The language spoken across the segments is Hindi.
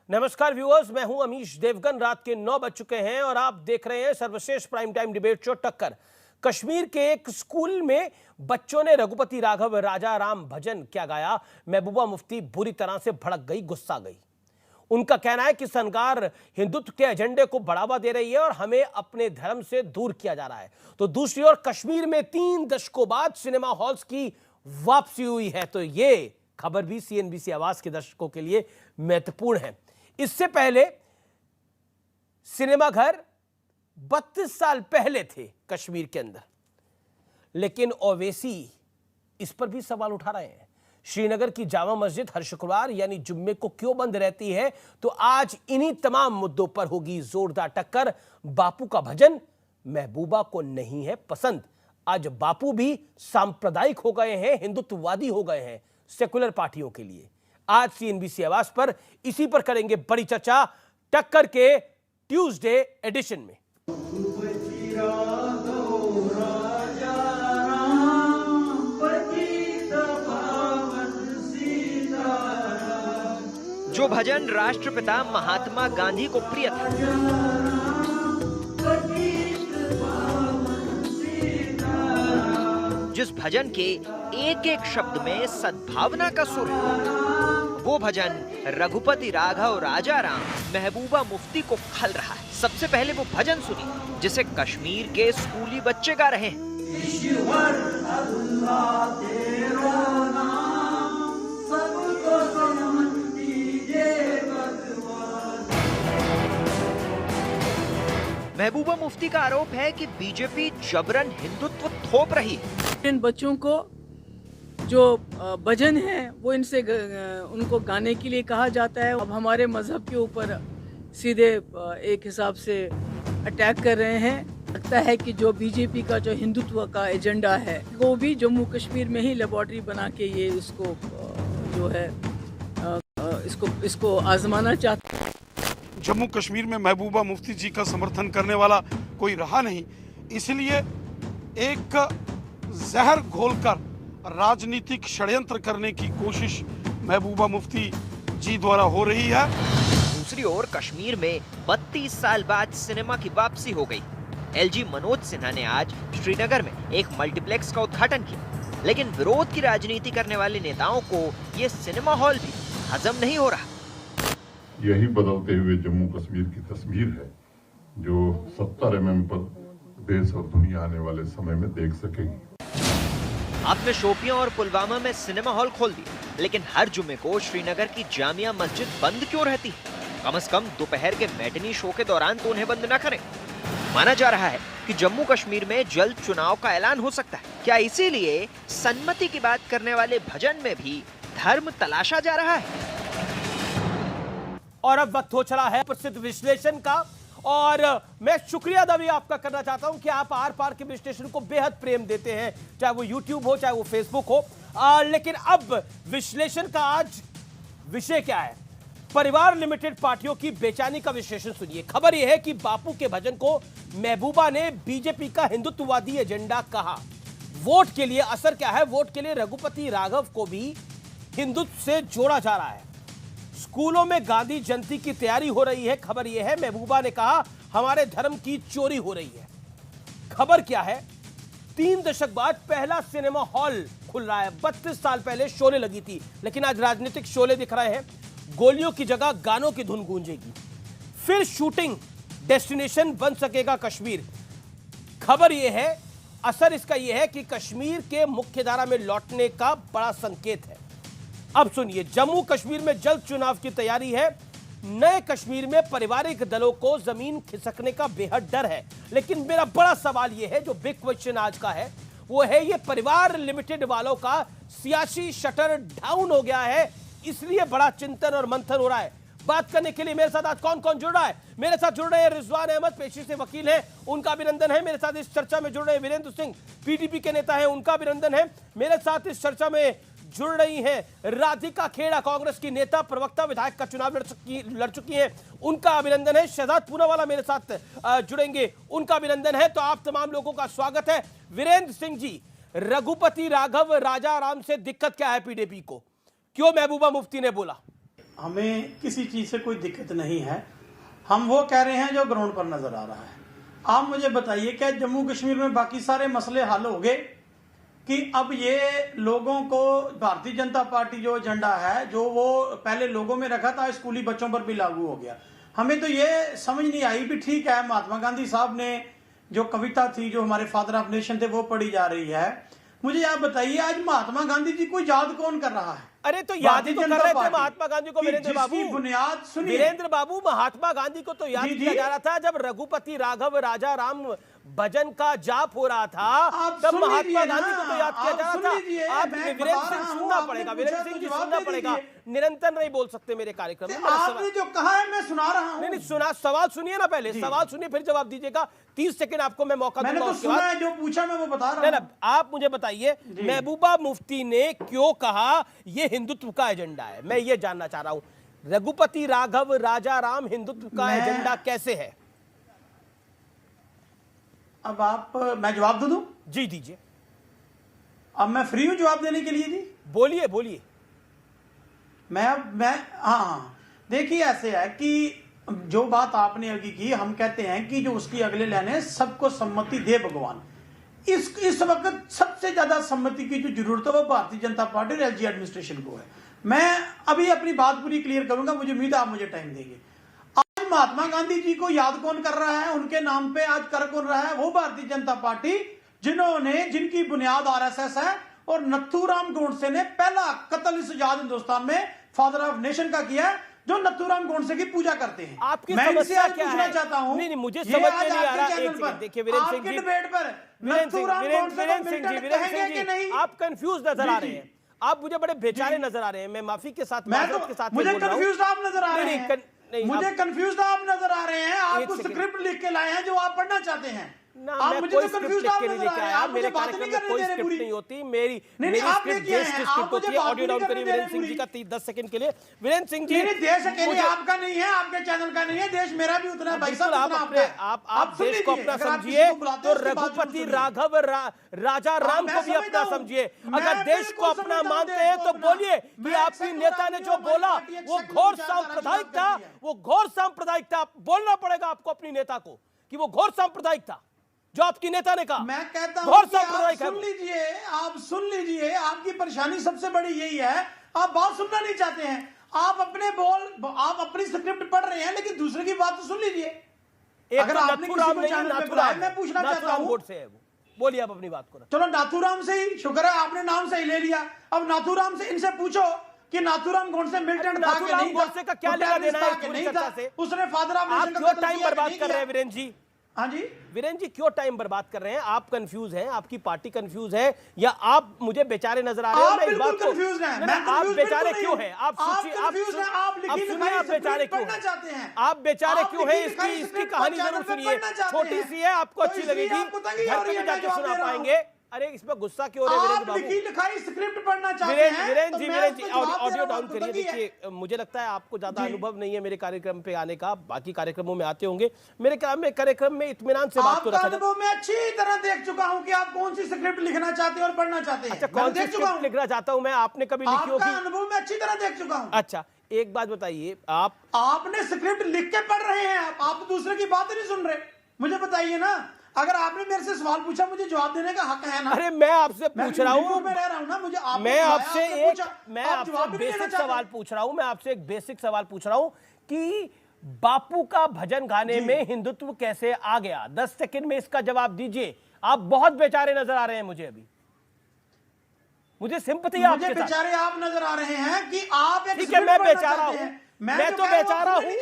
नमस्कार व्यूअर्स, मैं हूं अमीश देवगन। रात के 9 बज चुके हैं और आप देख रहे हैं सर्वश्रेष्ठ प्राइम टाइम डिबेट शो टक्कर। कश्मीर के एक स्कूल में बच्चों ने रघुपति राघव राजा राम भजन क्या गाया। महबूबा मुफ्ती बुरी तरह से भड़क गई, गुस्सा गई। उनका कहना है कि सरकार हिंदुत्व के एजेंडे को बढ़ावा दे रही है और हमें अपने धर्म से दूर किया जा रहा है। तो दूसरी ओर कश्मीर में 3 दशकों बाद सिनेमा हॉल्स की वापसी हुई है। तो ये खबर भी CNBC आवाज के दर्शकों के लिए महत्वपूर्ण है। इससे पहले सिनेमाघर 32 साल पहले थे कश्मीर के अंदर, लेकिन ओवैसी इस पर भी सवाल उठा रहे हैं। श्रीनगर की जामा मस्जिद हर शुक्रवार यानी जुम्मे को क्यों बंद रहती है? तो आज इन्हीं तमाम मुद्दों पर होगी जोरदार टक्कर। बापू का भजन महबूबा को नहीं है पसंद। आज बापू भी सांप्रदायिक हो गए हैं, हिंदुत्ववादी हो गए हैं सेकुलर पार्टियों के लिए। आज CNBC आवाज पर इसी पर करेंगे बड़ी चर्चा टक्कर के ट्यूसडे एडिशन में। जो भजन राष्ट्रपिता महात्मा गांधी को प्रिय था, जिस भजन के एक एक शब्द में सद्भावना का सुर है, वो भजन रघुपति राघव राजा राम महबूबा मुफ्ती को खल रहा है। सबसे पहले वो भजन सुनिए जिसे कश्मीर के स्कूली बच्चे गा रहे हैं। महबूबा मुफ्ती का आरोप है कि बीजेपी जबरन हिंदुत्व थोप रही है। इन बच्चों को जो भजन है वो इनसे उनको गाने के लिए कहा जाता है। अब हमारे मजहब के ऊपर सीधे एक हिसाब से अटैक कर रहे हैं। लगता है कि जो बीजेपी का जो हिंदुत्व का एजेंडा है वो भी जम्मू कश्मीर में ही लेबोरेटरी बना के ये इसको जो है इसको आजमाना चाहते हैं। जम्मू कश्मीर में महबूबा मुफ्ती जी का समर्थन करने वाला कोई रहा नहीं, इसलिए एक जहर घोलकर राजनीतिक षड्यंत्र करने की कोशिश महबूबा मुफ्ती जी द्वारा हो रही है। दूसरी ओर कश्मीर में 32 साल बाद सिनेमा की वापसी हो गई। LG मनोज सिन्हा ने आज श्रीनगर में एक मल्टीप्लेक्स का उद्घाटन किया, लेकिन विरोध की राजनीति करने वाले नेताओं को ये सिनेमा हॉल भी हजम नहीं हो रहा। यही बदलते हुए जम्मू कश्मीर की तस्वीर है जो 70 mm पर देश और दुनिया आने वाले समय में देख सकेगी। आपने शोपियां और पुलवामा में सिनेमा हॉल खोल दिए, लेकिन हर जुम्मे को श्रीनगर की जामिया मस्जिद बंद क्यों रहती है? कम से कम दोपहर के मैटिनी शो के दौरान तो उन्हें बंद न करें। माना जा रहा है कि जम्मू कश्मीर में जल्द चुनाव का ऐलान हो सकता है। क्या इसीलिए सन्मति की बात करने वाले भजन में भी धर्म तलाशा जा रहा है? और अब वक्त हो चला है प्रसिद्ध विश्लेषण का, और मैं शुक्रिया अदा भी आपका करना चाहता हूं कि आप आर पार के विश्लेषण को बेहद प्रेम देते हैं, चाहे वो YouTube हो चाहे वो Facebook हो। लेकिन अब विश्लेषण का आज विषय क्या है? परिवार लिमिटेड पार्टियों की बेचैनी का विश्लेषण सुनिए। खबर यह है कि बापू के भजन को महबूबा ने बीजेपी का हिंदुत्ववादी एजेंडा कहा। वोट के लिए असर क्या है? वोट के लिए रघुपति राघव को भी हिंदुत्व से जोड़ा जा रहा है। स्कूलों में गांधी जयंती की तैयारी हो रही है। खबर यह है महबूबा ने कहा हमारे धर्म की चोरी हो रही है। खबर क्या है? 3 दशक बाद पहला सिनेमा हॉल खुल रहा है। 32 साल पहले शोले लगी थी, लेकिन आज राजनीतिक शोले दिख रहे हैं। गोलियों की जगह गानों की धुन गूंजेगी। फिर शूटिंग डेस्टिनेशन बन सकेगा कश्मीर। खबर यह है, असर इसका यह है कि कश्मीर के मुख्यधारा में लौटने का बड़ा संकेत है। अब सुनिए, जम्मू कश्मीर में जल्द चुनाव की तैयारी है। नए कश्मीर में पारिवारिक दलों को जमीन खिसकने का बेहद डर है। लेकिन मेरा बड़ा सवाल यह है, जो बिग क्वेश्चन आज का है, वो है ये परिवार लिमिटेड वालों का सियासी शटर डाउन हो गया है, इसलिए बड़ा चिंतन और मंथन हो रहा है। बात करने के लिए मेरे साथ आज कौन कौन जुड़ रहा है? मेरे साथ जुड़ रहे हैं रिजवान अहमद, पेशे से वकील हैं, उनका अभिनंदन है। मेरे साथ इस चर्चा में जुड़ रहे हैं वीरेंद्र सिंह, PDP के नेता हैं, उनका अभिनंदन है। मेरे साथ इस चर्चा में जुड़ रही हैं राधिका खेड़ा, कांग्रेस की नेता, प्रवक्ता, विधायक का चुनाव लड़ चुकी हैं, उनका अभिनंदन है। शहजाद पूनावाला मेरे साथ जुड़ेंगे, उनका अभिनंदन है। तो आप तमाम लोगों का स्वागत है। वीरेंद्र सिंह जी, रघुपति राघव राजा राम से दिक्कत क्या है पीडीपी को? क्यों महबूबा मुफ्ती ने बोला? हमें किसी चीज से कोई दिक्कत नहीं है। हम वो कह रहे हैं जो ग्राउंड पर नजर आ रहा है। आप मुझे बताइए, क्या जम्मू कश्मीर में बाकी सारे मसले हल हो गए कि अब ये लोगों को भारतीय जनता पार्टी जो एजेंडा है, जो वो पहले लोगों में रखा था, स्कूली बच्चों पर भी लागू हो गया? हमें तो ये समझ नहीं आई भी ठीक है, महात्मा गांधी साहब ने जो कविता थी, जो हमारे फादर ऑफ नेशन थे, वो पढ़ी जा रही है। मुझे आप बताइए, आज महात्मा गांधी जी को याद कौन कर रहा है? अरे तो याद ही तो कर रहे थे महात्मा गांधी को वीरेंद्र बाबू। बुनियाद सुनिए वीरेंद्र बाबू, महात्मा गांधी को तो याद किया जा रहा था जब रघुपति राघव राजा राम भजन का जाप हो रहा था, तब महात्मा गांधी को तो याद किया जा रहा था। आप वीरेंद्र सिंह सुनना पड़ेगा, वीरेंद्र सिंह जी सुनना पड़ेगा, निरंतर नहीं बोल सकते मेरे कार्यक्रम में। आपने जो कहा है मैं सुना रहा हूं। नहीं सुना, सवाल सुनिए ना, पहले सवाल सुनिए फिर जवाब दीजिएगा। 30 सेकंड आपको मैं मौका दूंगा। मैंने तो सुना है, जो पूछा मैं वो बता रहा हूं। आप मुझे बताइए, महबूबा मुफ्ती ने क्यों कहा ये हिंदुत्व का एजेंडा है? मैं ये जानना चाह रहा हूं। रघुपति राघव राजा राम हिंदुत्व का एजेंडा कैसे है? अब मैं जवाब दूं? जी दीजिए। अब मैं फ्री हूं जवाब देने के लिए। जी बोलिए बोलिए। हाँ, देखिए ऐसे है कि जो बात आपने अभी की, हम कहते हैं कि जो उसकी अगले लाइन है, सबको सम्मति दे भगवान। इस वक्त सबसे ज्यादा सम्मति की जो जरूरत है वो भारतीय जनता पार्टी और एलजी एडमिनिस्ट्रेशन को है। मैं अभी अपनी बात पूरी क्लियर करूंगा, मुझे उम्मीद है आप मुझे टाइम देंगे। आज महात्मा गांधी जी को याद कौन कर रहा है, उनके नाम पे आज कर कौन रहा है? वो भारतीय जनता पार्टी, जिनकी बुनियाद आरएसएस है। और नथुराम गोडसे ने पहला कत्ल इस आजाद हिंदुस्तान में फादर ऑफ नेशन का किया, जो नथुराम गोडसे की पूजा करते हैं। आपकी मैं इनसे समस्या आज क्या पूछना है? चाहता हूं, नहीं मुझे समझ में नहीं आ रहा। देखिए वीरेंद्र सिंह जी, डिबेट पर आप कंफ्यूज नजर आ रहे हैं। आप मुझे बड़े बेचारे नजर आ रहे हैं। मैं माफी के साथ, माजरत के साथ मुझे कंफ्यूज आप नजर आ रहे हैं। नहीं, मुझे कंफ्यूज आप नजर आ रहे हैं। आपको स्क्रिप्ट लिख के लाए हैं जो आप पढ़ना चाहते हैं। आप मुझे कोई स्क्रिप्ट लिख के नहीं लेके आया। मेरे कार्यक्रम में कोई स्क्रिप्ट नहीं होती। मेरी स्क्रिप्ट देश की स्क्रिप्ट होती है। ऑडियो डाउन करिए वीरेंद्र सिंह जी का 10 सेकंड के लिए। वीरेंद्र सिंह जी, देश अकेले आपका नहीं है, आपके चैनल का नहीं है, देश मेरा भी उतना है भाई साहब। आप देश को अपना समझिए तो रघुपति राघव राजा राम को भी अपना समझिए। अगर देश को अपना मानते हैं तो बोलिए कि आपकी नेता ने जो बोला वो घोर सांप्रदायिक था। वो घोर सांप्रदायिक था। बोलना पड़ेगा आपको अपनी नेता को कि वो घोर सांप्रदायिक था जो आपकी नेता ने कहा। मैं कहता हूं कि आप सुन लीजिए। आपकी परेशानी सबसे बड़ी यही है, आप बात सुनना नहीं चाहते हैं। आप अपनी स्क्रिप्ट पढ़ रहे हैं, लेकिन दूसरे की बात तो सुन लीजिए। अगर आपने किसी को चैनल पे बुलाया, मैं पूछना चाहता हूं, बोलिए आप अपनी बात को। चलो नाथूराम से ही शुक्र है, आपने नाम सही ले लिया। अब नाथूराम से इनसे पूछो कि नाथूराम गोडसे मिलिटेंट था कि नहीं, गोडसे का क्या लेना देना है पूरी चर्चा से? उसने फादर ऑफ नेशन का क्यों टाइम बर्बाद कर रहे हैं वीरेंद्र जी? हाँ जी वीरेंद्र जी, क्यों टाइम बर्बाद कर रहे हैं? आप कंफ्यूज हैं, आपकी पार्टी कंफ्यूज है, या आप मुझे बेचारे नजर आ रहे हैं? आप बिल्कुल कंफ्यूज हैं। आप बेचारे क्यों हैं? आप बेचारे क्यों हैं? आप बेचारे क्यों हैं? इसकी कहानी जरूर सुनिए। छोटी सी है, आपको अच्छी लगेगी, घर पे भी जाके सुना पाएंगे। अरे इसमें गुस्सा क्यों हो रहा है वीरेंद्र बाबू? स्क्रिप्ट पढ़ना चाहते हैं। वीरेंद्र जी ऑडियो डाउन करिए। देखिए, मुझे लगता है आपको ज्यादा अनुभव नहीं है मेरे कार्यक्रम पे आने का। बाकी कार्यक्रमों में आते होंगे। मेरे कार्यक्रम में इत्मीनान से बात को रखा। अनुभव मैं अच्छी तरह देख चुका हूं कि आप कौन सी स्क्रिप्ट लिखना चाहते हैं और पढ़ना चाहते हैं। अच्छा, कौन सी स्क्रिप्ट लिखना चाहता हूं मैं? आपने कभी लिखी होगी? अनुभव मैं अच्छी तरह देख चुका हूं। अच्छा, एक बात बताइए, आपने स्क्रिप्ट लिख के पढ़ रहे हैं, आप दूसरे की बात नहीं सुन रहे। मुझे बताइए ना, अगर आपने मेरे से सवाल पूछा, मुझे जवाब देने का हक है ना। अरे मैं आपसे पूछ रहा हूँ, मैं आपसे बेसिक सवाल पूछ रहा हूँ। मैं आपसे एक बेसिक सवाल पूछ रहा हूँ कि बापू का भजन गाने में हिंदुत्व कैसे आ गया? 10 सेकंड में इसका जवाब दीजिए। आप बहुत बेचारे नजर आ रहे हैं मुझे। अभी मुझे सिंपैथी आपके साथ। बेचारे आप नजर आ रहे हैं कि आप एक ठीक है, मैं बेचारा हूँ। मैं तो बेचारा हूँ,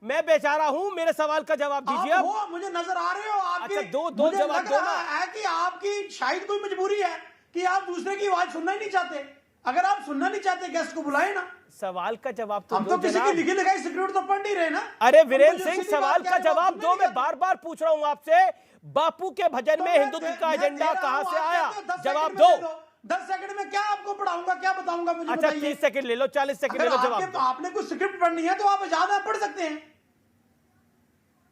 मैं बेचारा हूं। मेरे सवाल का जवाब दीजिए आप। मुझे नजर आ रहे हो आपके। अच्छा, दो जवाब दो ना। है कि आपकी शायद कोई मजबूरी है कि आप दूसरे की आवाज सुनना ही नहीं चाहते। अगर आप सुनना नहीं चाहते, गेस्ट को बुलाए ना। सवाल का जवाब तो हम तो किसी की लिखी लिखाई स्क्रिप्ट तो पढ़ नहीं रहे ना। अरे वीरेंद्र सिंह, सवाल का जवाब दो। मैं बार बार पूछ रहा हूं आपसे, बापू के भजन में हिंदुत्व का एजेंडा कहां से आया? जवाब दो। 10 सेकंड में क्या आपको पढ़ाऊंगा, क्या बताऊंगा मुझे? अच्छा, 30 सेकंड ले लो, 40 सेकंड ले लो, जवाब। आपने कुछ स्क्रिप्ट पढ़नी है तो आप ज्यादा पढ़ सकते हैं।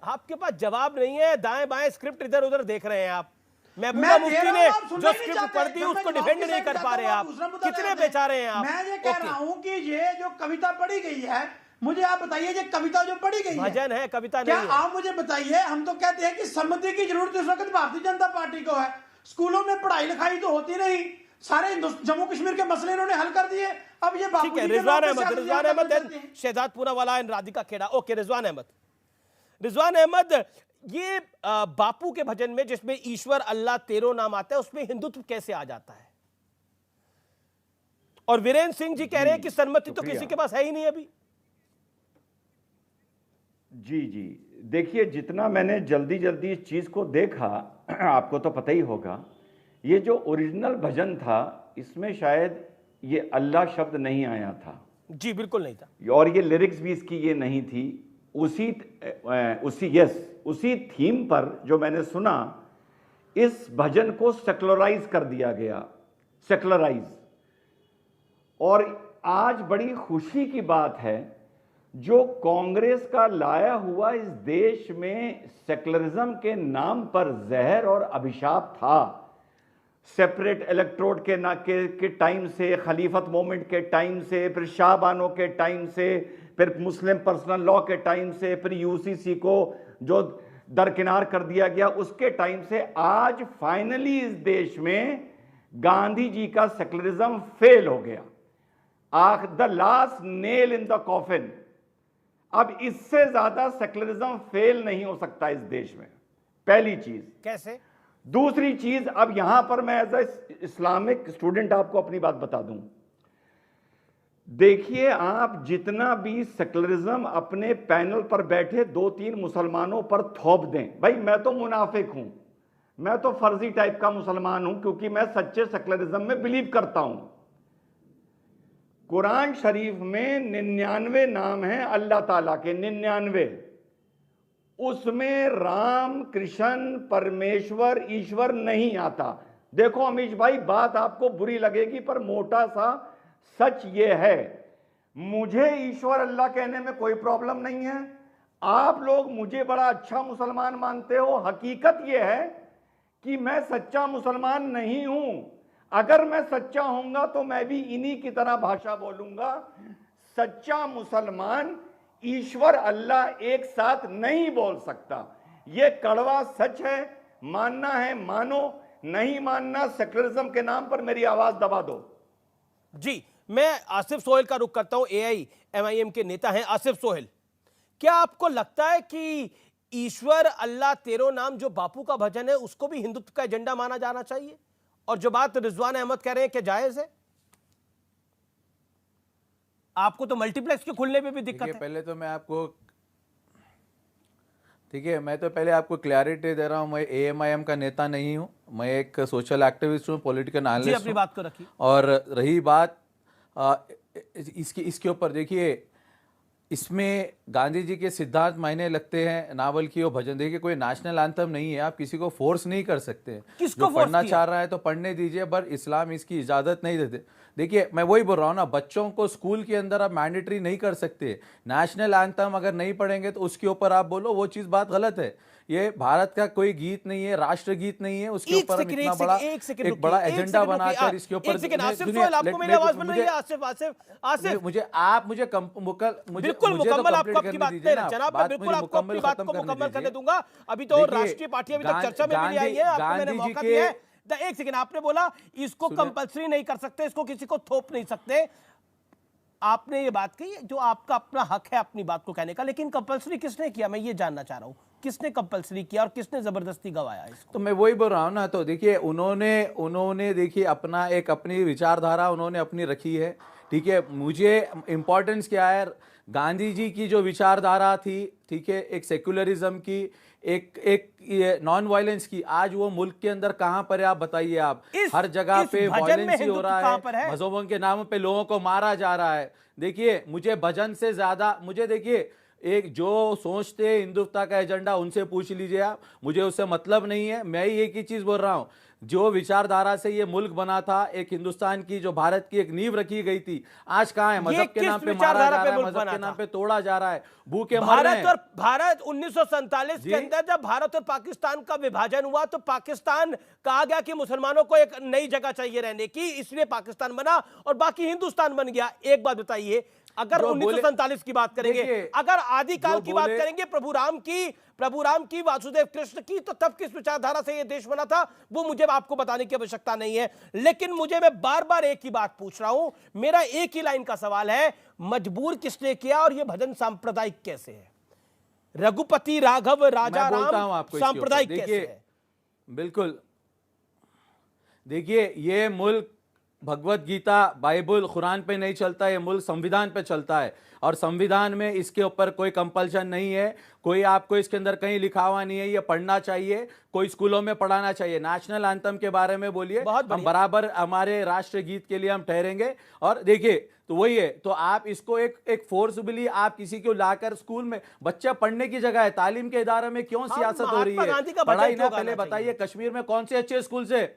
आपके पास जवाब नहीं है, दाएं बाएं स्क्रिप्ट इधर उधर देख रहे हैं आप। महबूबा मैं मुफ्ती दे ने रहा हूं, आप सुनना जो ही नहीं स्क्रिप्ट चाहते। पढ़ दी जब मैं उसको जवाब डिफेंड की नहीं साइड कर जाता पा रहे हूं, आप, दूसरा मुद्दा कितने ले आते हैं। बेचारे हैं आप? मैं ये कह रहा हूं कि ये जो कविता पढ़ी गई है, मुझे आप बताइए, ये कविता जो पढ़ी गई है भजन है, कविता क्या नहीं है। आप मुझे बताइए, हम तो कहते हैं कि सम्मति की जरूरत इस वक्त भारतीय जनता पार्टी को है। स्कूलों में पढ़ाई लिखाई तो होती नहीं, सारे जम्मू कश्मीर के मसले इन्होंने हल कर दिए। अब ये ठीक बापू है, जी के रिजवान नाम पे अहमद, सियासत रिजवान करना अहमद चाहते हैं। शहजाद पूनावाला एंड राधिका खेड़ा। ओके, रिजवान अहमद, रिजवान अहमद, ये बापू के भजन में जिसमें ईश्वर अल्लाह तेरो नाम आता है, उसमें हिंदुत्व कैसे आ जाता है? और वीरेंद्र सिंह जी कह रहे हैं कि सन्मति तो किसी के पास है ही नहीं अभी। जी जी, देखिए, जितना मैंने जल्दी जल्दी इस चीज़ को देखा, आपको तो पता ही होगा, ये जो ओरिजिनल भजन था इसमें शायद ये अल्लाह शब्द नहीं आया था। जी बिल्कुल नहीं था, और ये लिरिक्स भी इसकी ये नहीं थी। उसी थीम पर जो मैंने सुना, इस भजन को सेकुलराइज कर दिया गया, सेकुलराइज। और आज बड़ी खुशी की बात है, जो कांग्रेस का लाया हुआ इस देश में सेकुलरिज्म के नाम पर जहर और अभिशाप था, सेपरेट इलेक्ट्रोड के टाइम से, खलीफत मोमेंट के टाइम से, फिर शाहबानो के टाइम से, फिर मुस्लिम पर्सनल लॉ के टाइम से, फिर यूसीसी को जो दरकिनार कर दिया गया उसके टाइम से, आज फाइनली इस देश में गांधी जी का सेकुलरिज्म फेल हो गया। The last nail in the coffin. अब इससे ज्यादा सेकुलरिज्म फेल नहीं हो सकता इस देश में, पहली चीज। कैसे? दूसरी चीज, अब यहां पर मैं एज ए इस्लामिक स्टूडेंट आपको अपनी बात बता दूं। देखिए, आप जितना भी सेकुलरिज्म अपने पैनल पर बैठे 2-3 मुसलमानों पर थोप दें, भाई मैं तो मुनाफिक हूं, मैं तो फर्जी टाइप का मुसलमान हूं, क्योंकि मैं सच्चे सेकुलरिज्म में बिलीव करता हूं। कुरान शरीफ में 99 नाम हैं अल्लाह ताला के, 99। उसमें राम, कृष्ण, परमेश्वर, ईश्वर नहीं आता। देखो अमीश भाई, बात आपको बुरी लगेगी पर मोटा सा सच ये है, मुझे ईश्वर अल्लाह कहने में कोई प्रॉब्लम नहीं है। आप लोग मुझे बड़ा अच्छा मुसलमान मानते हो, हकीकत ये है कि मैं सच्चा मुसलमान नहीं हूं। अगर मैं सच्चा होऊंगा तो मैं भी इन्हीं की तरह भाषा बोलूंगा। सच्चा मुसलमान ईश्वर अल्लाह एक साथ नहीं बोल सकता। यह कड़वा सच है, मानना है मानो, नहीं मानना सेकुलरिज्म के नाम पर मेरी आवाज दबा दो। जी, मैं आसिफ सोहेल का रुख करता हूं। AIMIM के नेता हैं आसिफ सोहेल, क्या आपको लगता है कि ईश्वर अल्लाह तेरो नाम जो बापू का भजन है उसको भी हिंदुत्व का एजेंडा माना जाना चाहिए? और जो बात रिजवान अहमद कह रहे हैं क्या जायज है? आपको तो मल्टीप्लेक्स के खुलने में भी दिक्कत है। पहले तो मैं आपको, ठीक है, मैं तो पहले आपको क्लैरिटी दे रहा हूं, मैं AIMIM का नेता नहीं हूं, मैं एक सोशल एक्टिविस्ट हूं, पॉलिटिकल एनालिस्ट हूं। अपनी बात को रखिए। और रही बात इसके ऊपर, देखिए, इसमें गांधी जी के सिद्धांत मायने लगते हैं, नावल की वो भजन। देखिए, कोई नेशनल एंथम नहीं है, आप किसी को फोर्स नहीं कर सकते। किसको जो पढ़ना चाह रहा है तो पढ़ने दीजिए, पर इस्लाम इसकी इजाजत नहीं देते। देखिए, मैं वही बोल रहा हूँ ना, बच्चों को स्कूल के अंदर आप मैंडेटरी नहीं कर सकते। नेशनल एंथम अगर नहीं पढ़ेंगे तो उसके ऊपर आप बोलो, वो चीज बात गलत है। ये भारत का कोई गीत नहीं है, राष्ट्र गीत नहीं है, उसके ऊपर हम इतना बड़ा एक बड़ा एजेंडा बनाकर इसके ऊपर। मुकम्मल करने दूंगा। अभी तो राष्ट्रीय पार्टी अभी तक चर्चा में भी नहीं आई है, आपको मैंने मौका दिया है। एक सेकंड, आपने बोला इसको कंपल्सरी नहीं कर सकते, इसको किसी को थोप नहीं सकते। आपने ये बात कही, जो आपका अपना हक है अपनी बात को कहने का, लेकिन कंपल्सरी किसने किया, मैं ये जानना चाह रहा हूं, किसने कंपल्सरी किया और किसने जबरदस्ती गवाया इसको? तो मैं वही बोल रहा हूं ना, तो देखिए, उन्होंने देखिए अपनी विचारधारा उन्होंने अपनी रखी है, ठीक है। मुझे इंपॉर्टेंस क्या है, गांधी जी की जो विचारधारा थी, ठीक है, एक सेक्युलरिज्म की, एक नॉन वायलेंस की, आज वो मुल्क के अंदर कहां पर है आप बताइए। आप हर जगह पे वायलेंस ही हो रहा है, मजहबों के नाम पे लोगों को मारा जा रहा है। देखिए, मुझे भजन से ज्यादा, मुझे देखिए, एक जो सोचते हैं हिंदुत्व का एजेंडा, उनसे पूछ लीजिए आप, मुझे उससे मतलब नहीं है। मैं ही एक ही चीज बोल रहा हूं, जो विचारधारा से ये मुल्क बना था, एक हिंदुस्तान की जो भारत की एक नींव रखी गई थी, आज कहाँ है? मजहब के नाम पे मारा जा रहा है, मजहब के नाम पे तोड़ा जा रहा है, भूखे मर रहे हैं। भारत 1947 के अंदर जब भारत और पाकिस्तान का विभाजन हुआ तो पाकिस्तान कहा गया कि मुसलमानों को एक नई जगह चाहिए रहने की, इसलिए पाकिस्तान बना और बाकी हिंदुस्तान बन गया। एक बात बताइए, अगर 1947 की बात करेंगे, अगर आदिकाल की बात करेंगे, प्रभु राम की, वासुदेव कृष्ण की, तो तब किस विचारधारा से यह देश बना था वो मुझे आपको बताने की आवश्यकता नहीं है। लेकिन मैं बार बार एक ही बात पूछ रहा हूं, मेरा एक ही लाइन का सवाल है, मजबूर किसने किया और यह भजन सांप्रदायिक कैसे है? रघुपति राघव राजा राम सांप्रदायिक कैसे है? बिल्कुल, देखिए, ये मुल्क भगवत गीता, बाइबल, कुरान पे नहीं चलता, ये मुल्क संविधान पे चलता है और संविधान में इसके ऊपर कोई कंपल्शन नहीं है, कोई आपको इसके अंदर कहीं लिखा हुआ नहीं है ये पढ़ना चाहिए, कोई स्कूलों में पढ़ाना चाहिए। नेशनल एंथम के बारे में बोलिए, हम बराबर हमारे राष्ट्र गीत के लिए हम ठहरेंगे। और देखिए, तो वही है, तो आप इसको एक फोर्सबली आप किसी को लाकर स्कूल में, बच्चा पढ़ने की जगह है, तालीम के इदारे में क्यों सियासत हो रही है? पढ़ाई ना, पहले बताइए कश्मीर में कौन से अच्छे स्कूल से?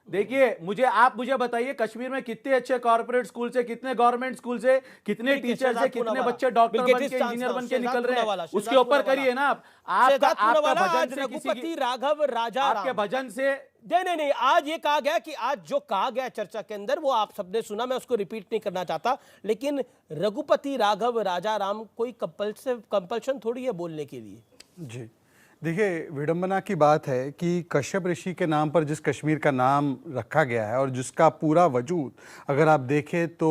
देखिए, आप मुझे बताइए, कश्मीर में कितने अच्छे कॉर्पोरेट स्कूल से, कितने गवर्नमेंट स्कूल से, कितने टीचर्स से, कितने बच्चे डॉक्टर बन के, इंजीनियर बन के निकल रहे हैं, उसके ऊपर करिए ना आप। आपका भजन से, रघुपति राघव राजा, आपके भजन से नहीं, आज ये कहा गया कि आज जो कहा गया चर्चा के अंदर वो आप सबने सुना, मैं उसको रिपीट नहीं करना चाहता, लेकिन रघुपति राघव राजा राम कोई कंपल्शन थोड़ी है बोलने के लिए। जी देखिए, विडंबना की बात है कि कश्यप ऋषि के नाम पर जिस कश्मीर का नाम रखा गया है और जिसका पूरा वजूद अगर आप देखें तो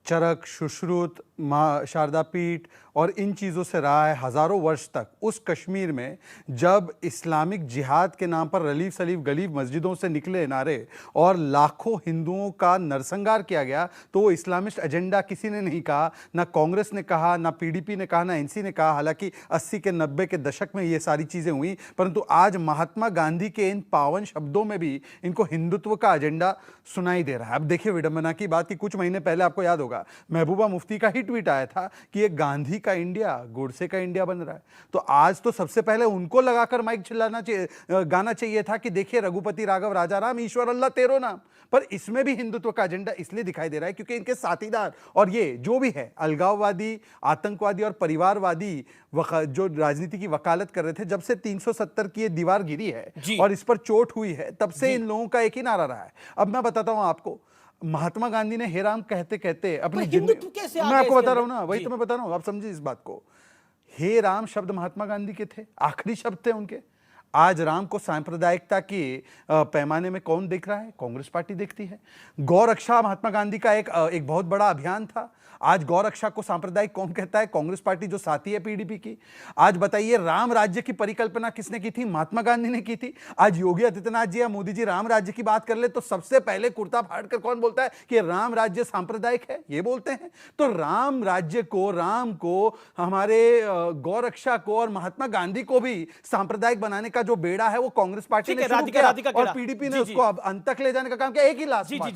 चरक, सुश्रुत, माँ शारदा पीठ और इन चीज़ों से रहा है हज़ारों वर्ष तक। उस कश्मीर में जब इस्लामिक जिहाद के नाम पर रलीफ सलीफ गलीफ मस्जिदों से निकले नारे और लाखों हिंदुओं का नरसंहार किया गया, तो वो इस्लामिस्ट एजेंडा किसी ने नहीं कहा, ना कांग्रेस ने कहा, ना पीडीपी ने कहा, ना एनसी ने कहा। हालांकि 80 के 90 के दशक में ये सारी चीज़ें हुई, परंतु आज महात्मा गांधी के इन पावन शब्दों में भी इनको हिंदुत्व का एजेंडा सुनाई दे रहा है। अब देखिए, विडंबना की बात कि कुछ महीने पहले आपको याद होगा महबूबा मुफ्ती का ही ट्वीट आया था कि ये गांधी का इंडिया गोडसे का इंडिया बन रहा है। तो आज तो सबसे पहले उनको लगाकर माइक चिल्लाना चाहिए, गाना चाहिए था कि देखिए, रघुपति राघव राजा राम, ईश्वर अल्लाह तेरो नाम। पर इसमें भी हिंदुत्व का एजेंडा इसलिए दिखाई दे रहा है क्योंकि इनके साथीदार और ये जो भी है अलगाववादी, आतंकवादी और परिवारवादी जो राजनीति की वकालत कर रहे थे, जब से 370 की ये दीवार गिरी है और इस पर चोट हुई है, तब से इन लोगों का एक ही नारा रहा है। अब मैं बताता हूं आपको, महात्मा गांधी ने हे राम कहते कहते अपनी जिंदगी, मैं आपको बता रहा हूं ना, वही तो मैं बता रहा हूं, आप समझिए इस बात को। हे राम शब्द महात्मा गांधी के थे, आखिरी शब्द थे उनके। आज राम को सांप्रदायिकता के पैमाने में कौन देख रहा है? कांग्रेस पार्टी देखती है। गौ रक्षा महात्मा गांधी का एक बहुत बड़ा अभियान था। आज गौ रक्षा को सांप्रदायिक कौन कहता है? कांग्रेस पार्टी जो साथी है पीडीपी की। आज बताइए, राम राज्य की परिकल्पना किसने की थी? महात्मा गांधी ने की थी। आज योगी आदित्यनाथ जी या मोदी जी राम राज्य की बात कर ले तो सबसे पहले कुर्ता फाड़कर कौन बोलता है कि राम राज्य सांप्रदायिक है? ये बोलते हैं। तो राम राज्य को, राम को, हमारे गौ रक्षा को और महात्मा गांधी को भी सांप्रदायिक बनाने का जो बेड़ा है वो कांग्रेस पार्टी ने शुरू किया और पीडीपी ने उसको अब अंत तक ले जाने का काम किया। एक ही लास्ट बात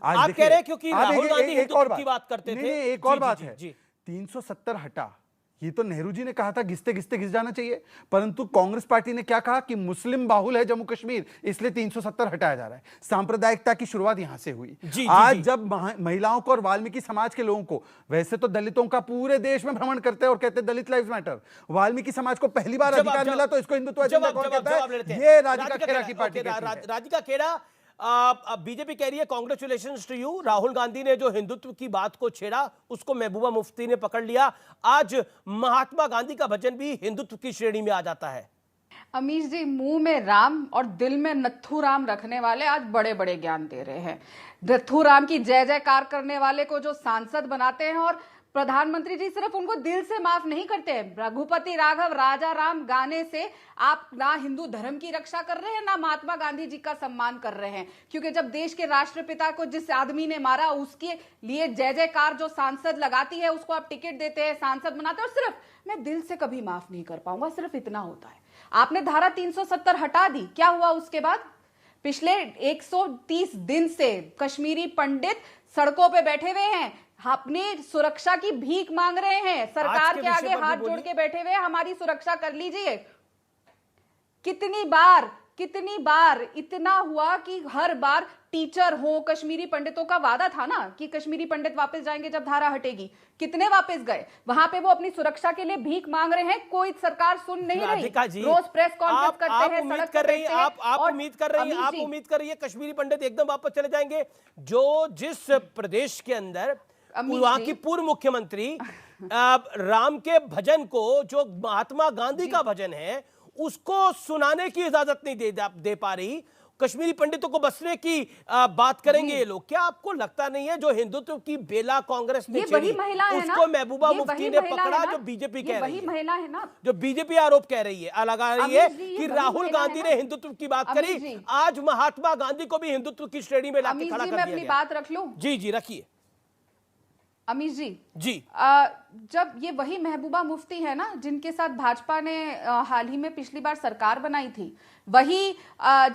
आप कह रहे हैं क्योंकि राहुल गांधी हिंदुत्व की बात करते थे। नहीं, एक और बात है, 370 हटा, ये तो नेहरू जी ने कहा था घिसते घिसते घिस जाना चाहिए, परंतु कांग्रेस पार्टी ने क्या कहा कि मुस्लिम बाहुल है जम्मू कश्मीर, इसलिए 370 हटाया जा रहा है। सांप्रदायिकता की शुरुआत यहां से हुई। आज जब महिलाओं को और वाल्मीकि समाज के लोगों को, वैसे तो दलितों का पूरे देश में भ्रमण करते हैं और कहते हैं दलित लाइव्स मैटर, वाल्मीकि समाज को पहली बार अधिकार मिला तो इसको हिंदुत्व एजेंडा कौन कहता है? ये राधिका खेड़ा की पार्टी। राधिका खेड़ा, बीजेपी कह रही है congratulations to you, Rahul Gandhi ने जो हिंदुत्व की बात को छेड़ा उसको महबूबा मुफ्ती ने पकड़ लिया। आज महात्मा गांधी का भजन भी हिंदुत्व की श्रेणी में आ जाता है। अमीश जी, मुंह में राम और दिल में नत्थू राम रखने वाले आज बड़े बड़े ज्ञान दे रहे हैं। नत्थू राम की जय जयकार करने वाले को जो सांसद बनाते हैं और प्रधानमंत्री जी सिर्फ उनको दिल से माफ नहीं करते हैं। रघुपति राघव राजा राम गाने से आप ना हिंदू धर्म की रक्षा कर रहे हैं, ना महात्मा गांधी जी का सम्मान कर रहे हैं। क्योंकि जब देश के राष्ट्रपिता को जिस आदमी ने मारा, उसके लिए जय जयकार जो सांसद लगाती है, उसको आप टिकट देते हैं, सांसद बनाते हैं और सिर्फ मैं दिल से कभी माफ नहीं कर पाऊंगा, सिर्फ इतना होता है। आपने धारा 370 हटा दी, क्या हुआ उसके बाद? पिछले 130 दिन से कश्मीरी पंडित सड़कों पे बैठे हुए हैं, अपनी सुरक्षा की भीख मांग रहे हैं, सरकार के आगे हाथ जोड़ के बैठे हुए हैं, हमारी सुरक्षा कर लीजिए। कितनी बार कितनी बार इतना हुआ कि हर बार टीचर हो, कश्मीरी पंडितों का वादा था ना कि कश्मीरी पंडित वापस जाएंगे जब धारा हटेगी, कितने वापस गए? वहां पे वो अपनी सुरक्षा के लिए भीख मांग रहे हैं, कोई सरकार सुन नहीं रही। रोज प्रेस कॉन्फ्रेंस करते हैं, सड़क पर बैठते हैं। आप उम्मीद कर रही है कश्मीरी पंडित एकदम वापस चले जाएंगे? जिस प्रदेश के अंदर वहां की पूर्व मुख्यमंत्री राम के भजन को, जो महात्मा गांधी का भजन है, उसको सुनाने की इजाजत नहीं दे पा रही, कश्मीरी पंडितों को बसने की बात करेंगे ये लोग। क्या आपको लगता नहीं है जो हिंदुत्व की बेला कांग्रेस ने छेड़ी, उसको महबूबा मुफ्ती ने पकड़ा, जो बीजेपी कह रही है, महिला है ना, जो बीजेपी आरोप कह रही है, लगा रही है कि राहुल गांधी ने हिंदुत्व की बात करी, आज महात्मा गांधी को भी हिंदुत्व की श्रेणी में लाके खड़ा कर दिया गया। अपनी बात रख लूं? जी रखिए। अमीश जी जी, जब ये वही महबूबा मुफ्ती है ना जिनके साथ भाजपा ने हाल ही में पिछली बार सरकार बनाई थी, वही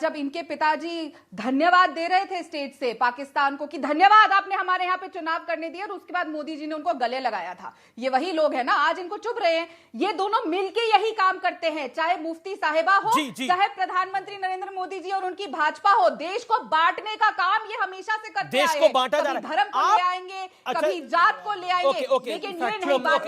जब इनके पिताजी धन्यवाद दे रहे थे स्टेज से पाकिस्तान को कि धन्यवाद आपने हमारे यहाँ पे चुनाव करने दिए, और उसके बाद मोदी जी ने उनको गले लगाया था, ये वही लोग हैं ना आज इनको चुभ रहे हैं। ये दोनों मिलके यही काम करते हैं, चाहे मुफ्ती साहिबा हो, चाहे प्रधानमंत्री नरेंद्र मोदी जी और उनकी भाजपा हो। देश को बांटने का काम ये हमेशा से करते आए हैं। देश को बांटा जा रहा है, धर्म को ले आएंगे, कभी जात को ले आएंगे, लेकिन ये नहीं बात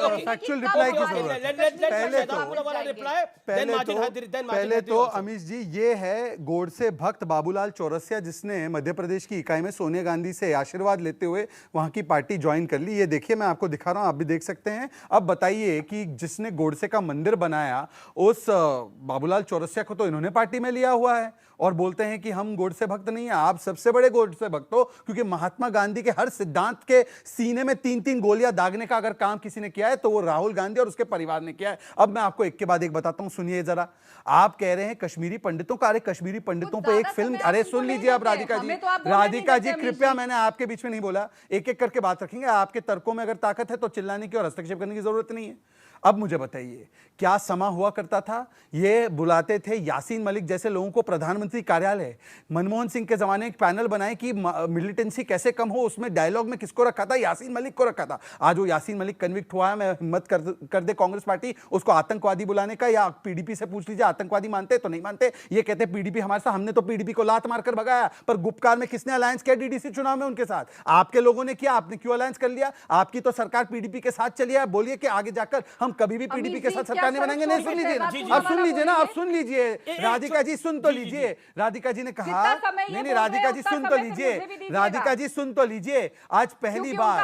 पहले तो अमीश जी, ये है गोडसे भक्त बाबूलाल चौरसिया, जिसने मध्य प्रदेश की इकाई में सोनिया गांधी से आशीर्वाद लेते हुए वहां की पार्टी ज्वाइन कर ली। ये देखिए, मैं आपको दिखा रहा हूं, आप भी देख सकते हैं। अब बताइए कि जिसने गोडसे का मंदिर बनाया, उस बाबूलाल चौरसिया को तो इन्होंने पार्टी में लिया हुआ है, और बोलते हैं कि हम गोडसे भक्त नहीं है। आप सबसे बड़े गोडसे भक्त हो, क्योंकि महात्मा गांधी के हर सिद्धांत के सीने में 3-3 गोलियां दागने का अगर काम किसी ने किया है तो वो राहुल गांधी और उसके परिवार ने किया है। अब मैं आपको एक के बाद एक बताता हूं, सुनिए जरा। आप कह रहे हैं कश्मीरी पंडितों का, अरे कश्मीरी पंडितों पे एक फिल्म, अरे सुन लीजिए आप राधिका जी, कृपया, मैंने आपके बीच में नहीं बोला, एक एक करके बात रखेंगे। आपके तर्कों में अगर ताकत है तो चिल्लाने की और हस्तक्षेप करने की जरूरत नहीं है। अब मुझे बताइए, क्या समा हुआ करता था? ये बुलाते थे यासीन मलिक जैसे लोगों को प्रधानमंत्री कार्यालय। मनमोहन सिंह के जमाने एक पैनल बनाए कि मिलिटेंसी कैसे कम हो, उसमें डायलॉग में किसको रखा था? यासीन मलिक को रखा था। आज वो यासीन मलिक कन्विक्ट हुआ है, मैं हिम्मत कर दे कांग्रेस पार्टी उसको आतंकवादी बुलाने का, या पीडीपी से पूछ लीजिए आतंकवादी मानते तो नहीं मानते। ये कहते पीडीपी हमारे साथ, हमने तो पीडीपी को लात मारकर भगाया, पर गुप्तकाल में किसने अलायंस किया डीडीसी चुनाव में उनके साथ? आपके लोगों ने किया। आपने क्यों अलायंस कर लिया? आपकी तो सरकार पीडीपी के साथ चली है। बोलिए कि आगे जाकर हम कभी भी पीडीपी के साथ सरकार नहीं बनाएंगे। नहीं, सुन लीजिए ना, अब सुन लीजिए ना, अब सुन लीजिए। राधिका जी सुन तो लीजिए। राधिका जी ने कहा, नहीं, राधिका जी सुन तो लीजिए, राधिका जी सुन तो लीजिए। आज पहली बार,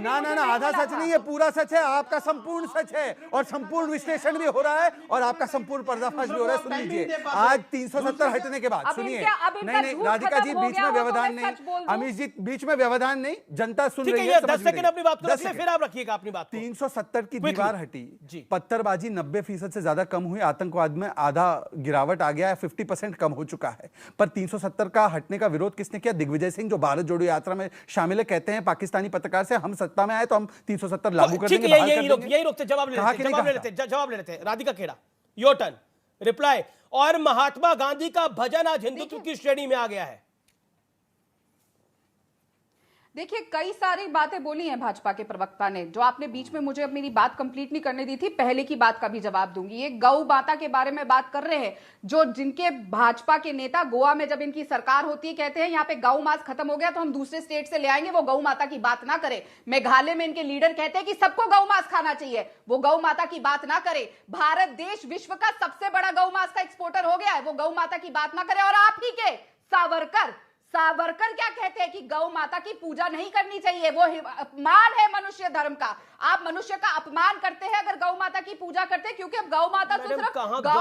ना आधा सच नहीं है, पूरा सच है, आपका संपूर्ण सच है, और संपूर्ण विश्लेषण भी हो रहा है, और आपका संपूर्ण पर्दाफाश भी हो रहा है। सुन लीजिए, आज 370 हटने के बाद, सुनिए, नहीं, राधिका जी बीच में व्यवधान नहीं, अमीश जी बीच में व्यवधान नहीं, जनता सुन रही है। 10 सेकंड अपनी बात को रखिए, फिर आप रखिएगा अपनी बात। 370 की दीवार हटी, पत्थरबाजी 90% से ज्यादा कम हुई, आतंकवाद में आधा गिरावट आ गया है, 50% कम हो चुका है। पर 370 का हटने का विरोध किसने किया? दिग्विजय सिंह, जो भारत जोड़ो यात्रा में शामिल है, कहते हैं पाकिस्तानी पत्रकार से, हम सत्ता में आए तो हम 370 लागू कर देंगे। यही रोकते, जवाब ले लेते। Radhika Khera, your turn, reply. और महात्मा गांधी का भजन आज हिंदुत्व की श्रेणी में आ गया है। देखिए, कई सारी बातें बोली हैं भाजपा के प्रवक्ता ने, जो आपने बीच में मुझे मेरी बात कंप्लीट नहीं करने दी थी, पहले की बात का भी जवाब दूंगी। ये गौ माता के बारे में बात कर रहे हैं, जो जिनके भाजपा के नेता गोवा में जब इनकी सरकार होती है कहते हैं यहाँ पे गौ मांस खत्म हो गया तो हम दूसरे स्टेट से ले आएंगे, वो गौ माता की बात ना करे। मेघालय में इनके लीडर कहते हैं कि सबको गौ मांस खाना चाहिए, वो गौ माता की बात ना करे। भारत देश विश्व का सबसे बड़ा गौ मांस का एक्सपोर्टर हो गया है, वो गौ माता की बात ना करे। और आप ही के सावरकर क्या कहते हैं कि गौ माता की पूजा नहीं करनी चाहिए, वो अपमान है मनुष्य धर्म का। आप मनुष्य का अपमान करते हैं अगर गौ माता की पूजा करते हैं, क्योंकि अब गौ माता तो सिर्फ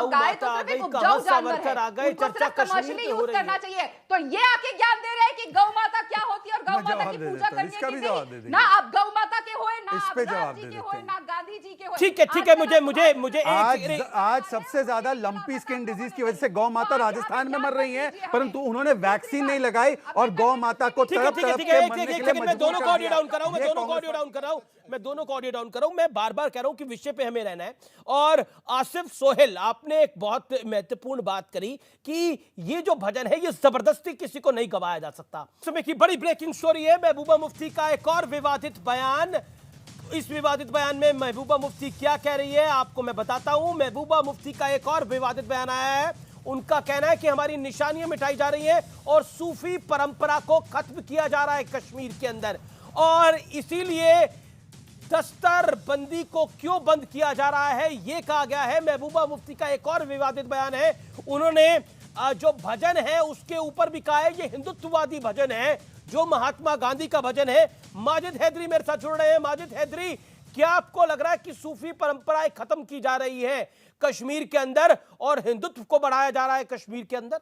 गाय तो सिर्फ एक उपजाऊ जानवर है, उनको सिर्फ कमर्शियली यूज करना चाहिए। तो ये आके ज्ञान दे रहे हैं कि गौ माता क्या होती है और गौ माता की पूजा करनी चाहिए। ना आप गौ माता के होए, ना आप राम जी के होए, ना गांधी जी के होए। ठीक है, मुझे आज सबसे ज्यादा लंपी स्किन डिजीज की वजह से गौ माता राजस्थान में मर रही है, परंतु उन्होंने वैक्सीन नहीं लगाई और गौ माता को तरफ तरफ के मरने के लिए मैं दोनों को ऑडियो डाउन कर रहा हूं, मैं दोनों को ऑडियो डाउन कर रहा हूं। मैं बार-बार कह रहा हूं कि विषय पे हमें रहना है। और आसिफ सोहेल, आपने एक बहुत महत्वपूर्ण बात करी कि ये जो भजन है ये जबरदस्ती किसी को नहीं गवाया जा सकता। समय की बड़ी ब्रेकिंग स्टोरी है, महबूबा मुफ्ती का एक और विवादित बयान। इस विवादित बयान में महबूबा मुफ्ती क्या कह रही है आपको मैं बताता हूं। महबूबा मुफ्ती का एक और विवादित बयान आया है, उनका कहना है कि हमारी निशानियां मिटाई जा रही हैं और सूफी परंपरा को खत्म किया जा रहा है कश्मीर के अंदर। और इसीलिए दस्तरबंदी को क्यों बंद किया जा रहा है यह कहा गया है। महबूबा मुफ्ती का एक और विवादित बयान है, उन्होंने जो भजन है उसके ऊपर भी कहा है ये हिंदुत्ववादी भजन है, जो महात्मा गांधी का भजन है। माजिद हैदरी मेरे साथ जुड़ रहे हैं। माजिद हैदरी, क्या आपको लग रहा है कि सूफी परंपराएं खत्म की जा रही है कश्मीर के अंदर और हिंदुत्व को बढ़ाया जा रहा है कश्मीर के अंदर?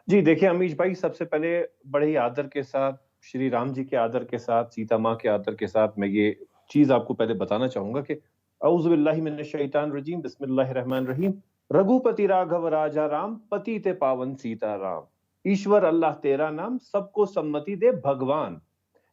जी देखिए अमीश भाई, सबसे पहले बड़े ही आदर के साथ, श्री राम जी के आदर के साथ, सीता माँ के आदर के साथ मैं ये चीज आपको पहले बताना चाहूंगा कि औज़ु बिल्लाहि मिनश शैतानिर रजीम, बिस्मिल्लाहिर रहमानिर रहीम। रघुपति राघव राजा राम, पति ते पावन सीता राम, ईश्वर अल्लाह तेरा नाम, सबको सम्मति दे भगवान।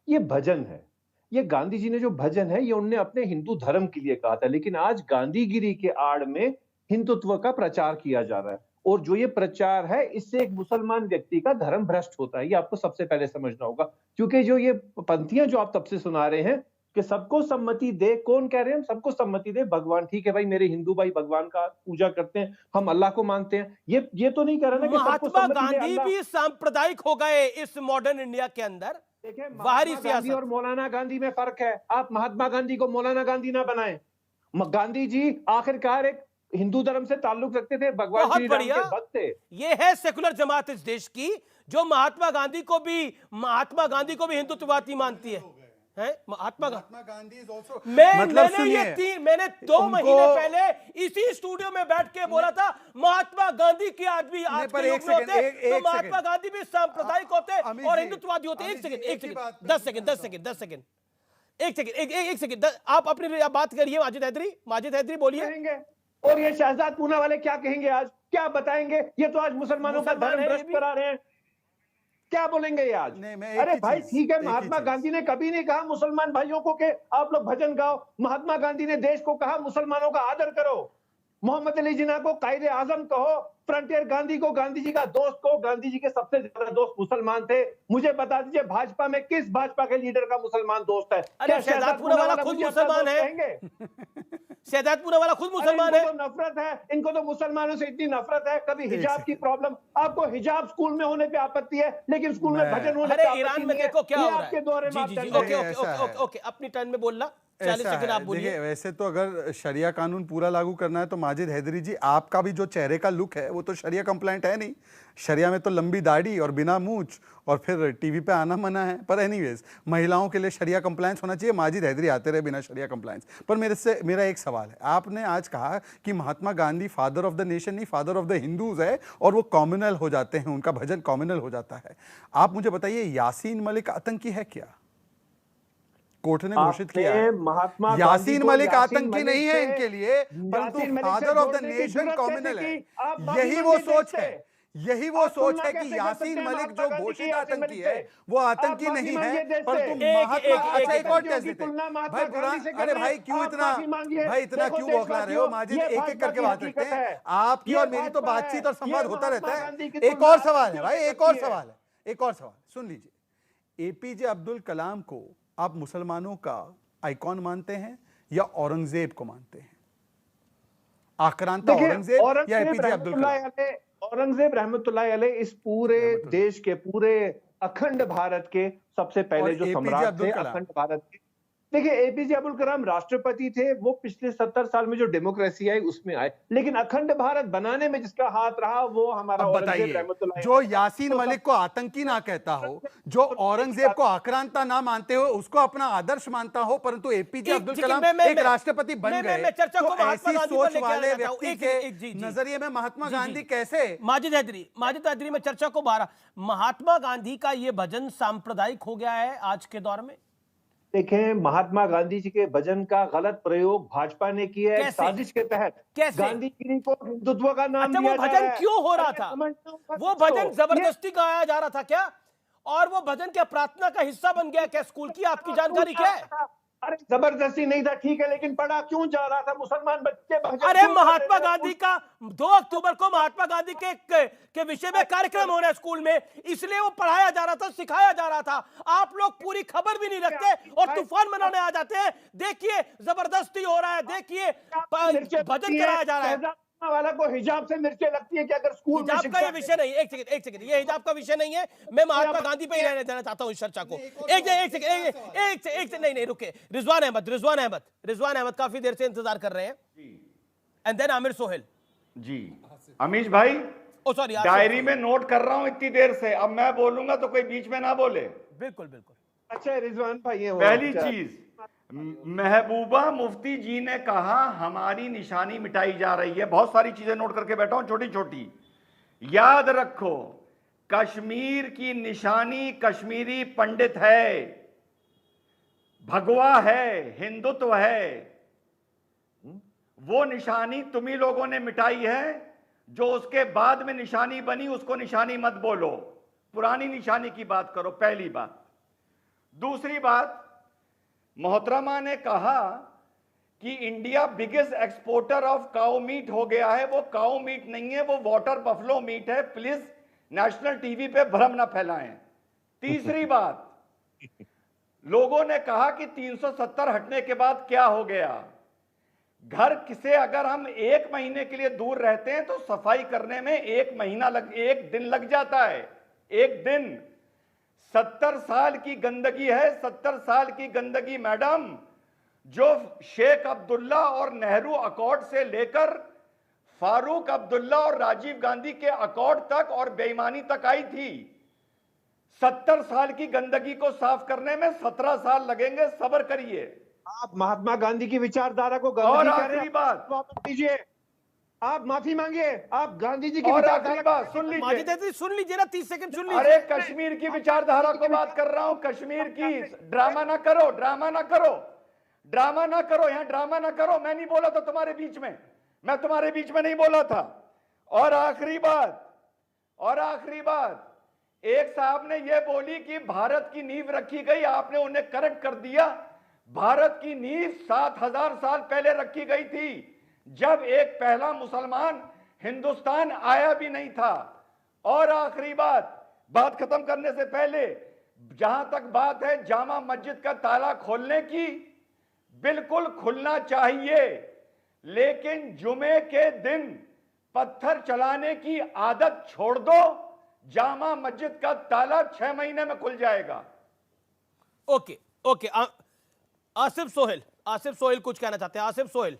ये भजन है, ये गांधी जी ने जो भजन है ये उनने अपने हिंदू धर्म के लिए कहा था, लेकिन आज गांधीगिरी के आड़ में हिंदुत्व का प्रचार किया जा रहा है। और जो ये प्रचार है इससे एक मुसलमान व्यक्ति का धर्म भ्रष्ट होता है, ये आपको सबसे पहले समझना होगा। क्योंकि जो ये पंक्तियां जो आप तब से सुना रहे हैं कि सबको सम्मति दे, कौन कह रहे हैं? सबको सम्मति दे भगवान। ठीक है भाई, मेरे हिंदू भाई भगवान का पूजा करते हैं, हम अल्लाह को मानते हैं, ये तो नहीं कह रहा ना कि महात्मा गांधी भी सांप्रदायिक हो गए इस मॉडर्न इंडिया के अंदर। देखिए बाहरी गांधी और मौलाना गांधी में फर्क है। आप महात्मा गांधी को मौलाना गांधी ना बनाएं। गांधी जी आखिरकार एक हिंदू धर्म से ताल्लुक रखते थे, भगवान श्री राम के भक्त थे। ये है सेकुलर जमात इस देश की, जो महात्मा गांधी को भी हिंदुत्ववादी मानती है। महात्मा गांधी मैंने 2 महीने पहले इसी स्टूडियो में बैठ के बोला था महात्मा गांधी की आज भी आज के युग में होते तो महात्मा गांधी भी सांप्रदायिक होते और हिंदुत्ववादी होते। एक सेकंड 10 सेकंड आप अपनी बात करिए। माजिद हैदरी बोलिए। और ये शहजाद पूना वाले क्या कहेंगे आज? क्या बताएंगे? ये तो आज मुसलमानों का धर्म भ्रष्ट करा रहे हैं। क्या बोलेंगे ये आज? अरे भाई ठीक है, महात्मा गांधी ने कभी नहीं कहा मुसलमान भाइयों को कि आप लोग भजन गाओ। महात्मा गांधी ने देश को कहा मुसलमानों का आदर करो। मोहम्मद अली जिन्ना को कायदे आजम कहो, फ्रंटियर गांधी को गांधी जी का दोस्त कहो। गांधी जी के सबसे ज्यादा दोस्त मुसलमान थे। मुझे बता दीजिए भाजपा में किस भाजपा के लीडर का मुसलमान दोस्त है? क्या शहजादपुरा वाला खुद मुसलमान है? शहजादपुरा वाला खुद मुसलमान है। तो नफरत है इनको, तो मुसलमानों से इतनी नफरत है। कभी हिजाब की प्रॉब्लम, आपको हिजाब स्कूल में होने पे आपत्ति है, लेकिन स्कूल में भजन होने पे ईरान में देखो क्या हो रहा है आपके दौरे में। ओके, अपनी टर्न में बोलना। 40 सेकंड आप बोलिए। वैसे तो अगर शरिया कानून पूरा लागू करना है तो माजिद हैदरी जी, आपका भी जो चेहरे का लुक है वो तो शरिया कंप्लाइंट है नहीं। शरिया में तो लंबी दाढ़ी और बिना मूंछ और फिर टीवी पे आना मना है। पर एनीवेज, महिलाओं के लिए शरिया कंप्लायंस होना चाहिए। माजिद हैदरी आते रहे बिना शरिया कंप्लायंस। पर मेरा एक सवाल है। आपने आज कहा कि Mahatma Gandhi father of the nation नहीं, फादर ऑफ द हिंदूज है और वो कॉम्युनल हो जाते हैं, उनका भजन कॉम्युनल हो जाता है। आप मुझे बताइए, यासीन मलिक आतंकी है क्या? कोर्ट ने घोषित किया है महात्मा यासीन मलिक आतंकी नहीं है इनके लिए, परंतु father of the nation communal है। यही वो सोच है, यही वो सोच है कि यासीन मलिक जो घोषित आतंकी है वो आतंकी नहीं है, परंतु महात्मा। अच्छा, एक और टेस्ट देते भाई कुरान। अरे भाई क्यों इतना क्यों बौखला रहे हो? माजिद, एक एक करके बात रखते हैं। आपकी और मेरी तो बातचीत और संवाद होता रहता है। एक और सवाल है भाई, एक और सवाल सुन लीजिए। एपीजे अब्दुल कलाम को आप मुसलमानों का आइकॉन मानते हैं या औरंगजेब को मानते हैं? आक्रांता औरंगजेब या एपीजे अब्दुल कलाम? औरंगजेब रहमतुल्लाह अलैह इस पूरे देश के, पूरे अखंड भारत के सबसे पहले जो सम्राट थे अखंड भारत के। देखिए, एपीजे अब्दुल कलाम राष्ट्रपति थे, वो पिछले 70 साल में जो डेमोक्रेसी आई उसमें आए, लेकिन अखंड भारत बनाने में जिसका हाथ रहा वो हमारा औरंगजेब रहमतुल्लाह। जो यासीन मलिक को आतंकी ना कहता हो, जो औरंगजेब को आक्रांता ना मानते हो, उसको अपना आदर्श मानता हो, परंतु एपीजे अब्दुल कलाम एक राष्ट्रपति बन गए, तो ऐसी सोच वाले व्यक्ति के नजरिए में महात्मा गांधी कैसे? माजिद हैदरी में चर्चा को बाहर। महात्मा गांधी का ये भजन सांप्रदायिक हो गया है आज के दौर में। देखें, महात्मा गांधी जी के भजन का गलत प्रयोग भाजपा ने किया है साजिश के तहत। गांधीगिरी को हिंदुत्व का नाम दिया जा रहा है। वो भजन क्यों हो रहा था? वो भजन जबरदस्ती गाया जा रहा था क्या? और वो भजन क्या प्रार्थना का हिस्सा बन गया क्या स्कूल की? आपकी जानकारी क्या है? अरे जबरदस्ती नहीं था, ठीक है, लेकिन पढ़ा क्यों जा रहा था? मुसलमान बच्चे भजन। अरे महात्मा गांधी का 2 अक्टूबर को महात्मा गांधी के विषय में कार्यक्रम हो रहा है स्कूल में, इसलिए वो पढ़ाया जा रहा था, सिखाया जा रहा था। आप लोग पूरी खबर भी नहीं रखते और तूफान मनाने आ जाते हैं। देखिए जबरदस्ती हो रहा है, देखिए भजन कराया जा रहा है। वाला को हिजाब से मिर्चें लगती है कि अगर स्कूल में हिजाब का ये विषय नहीं, एक सेकंड, ये हिजाब का विषय नहीं है। मैं महात्मा गांधी पे ही रहने देना चाहता हूं इस चर्चा को। एक सेकंड, नहीं रुके। रिजवान अहमद काफी देर से इंतजार कर रहे हैं। And then Aamir Sohail. जी अमीश भाई, ओ सॉरी, डायरी में नोट कर रहा हूं इतनी देर से, अब मैं बोलूंगा तो कोई बीच में ना बोले। बिल्कुल। अच्छा रिजवान भाई, पहली चीज, महबूबा मुफ्ती जी ने कहा हमारी निशानी मिटाई जा रही है। बहुत सारी चीजें नोट करके बैठा हूं, छोटी छोटी। याद रखो, कश्मीर की निशानी कश्मीरी पंडित है, भगवा है, हिंदुत्व है। वो निशानी तुम्ही लोगों ने मिटाई है। जो उसके बाद में निशानी बनी उसको निशानी मत बोलो, पुरानी निशानी की बात करो, पहली बात। दूसरी बात, मोहतरमा ने कहा कि India biggest exporter of cow meat हो गया है। वो काउ मीट नहीं है, वो वाटर बफलो मीट है। प्लीज नेशनल टीवी पे भ्रम ना फैलाएं। तीसरी बात, लोगों ने कहा कि 370 हटने के बाद क्या हो गया। घर से अगर हम 1 महीने के लिए दूर रहते हैं तो सफाई करने में 1 दिन लग जाता है। 1 दिन 70 साल की गंदगी है, 70 साल की गंदगी मैडम, जो शेख अब्दुल्ला और नेहरू अकॉर्ड से लेकर फारूक अब्दुल्ला और राजीव गांधी के अकॉर्ड तक और बेईमानी तक आई थी। 70 साल की गंदगी को साफ करने में 17 साल लगेंगे, सब्र करिए। आप महात्मा गांधी की विचारधारा को और आखिरी बात, वापस लीजिए, आप माफी मांगिए। आप गांधी जी की और विचारधारा आखिरी बात सुन लीजिए ना, 30 सेकंड सुन लीजिए। अरे कश्मीर की विचारधारा को बात कर रहा हूं, कश्मीर की। ड्रामा ना करो, यहाँ ड्रामा ना करो। मैं नहीं बोला था तुम्हारे बीच में, मैं तुम्हारे बीच में नहीं बोला था। और आखिरी बात, एक साहब ने यह बोली कि भारत की नींव रखी गई, आपने उन्हें करेक्ट कर दिया। भारत की नींव 7000 साल पहले रखी गई थी, जब एक पहला मुसलमान हिंदुस्तान आया भी नहीं था। और आखिरी बात खत्म करने से पहले, जहां तक बात है जामा मस्जिद का ताला खोलने की, बिल्कुल खुलना चाहिए, लेकिन जुमे के दिन पत्थर चलाने की आदत छोड़ दो। जामा मस्जिद का ताला 6 महीने में खुल जाएगा। ओके। आसिफ सोहेल कुछ कहना चाहते हैं। आसिफ सोहेल,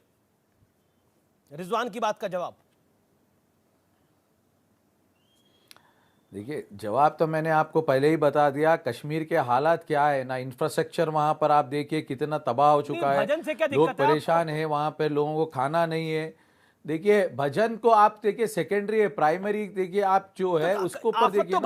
रिजवान की बात का जवाब। देखिए, जवाब तो मैंने आपको पहले ही बता दिया। कश्मीर के हालात क्या है ना, इंफ्रास्ट्रक्चर वहां पर आप देखिए कितना तबाह हो चुका है, लोग परेशान हैं, वहां पर लोगों को खाना नहीं है। देखिए, भजन को आप देखिए सेकेंडरी है, प्राइमरी देखिए आप जो है उसको ऊपर देखिए,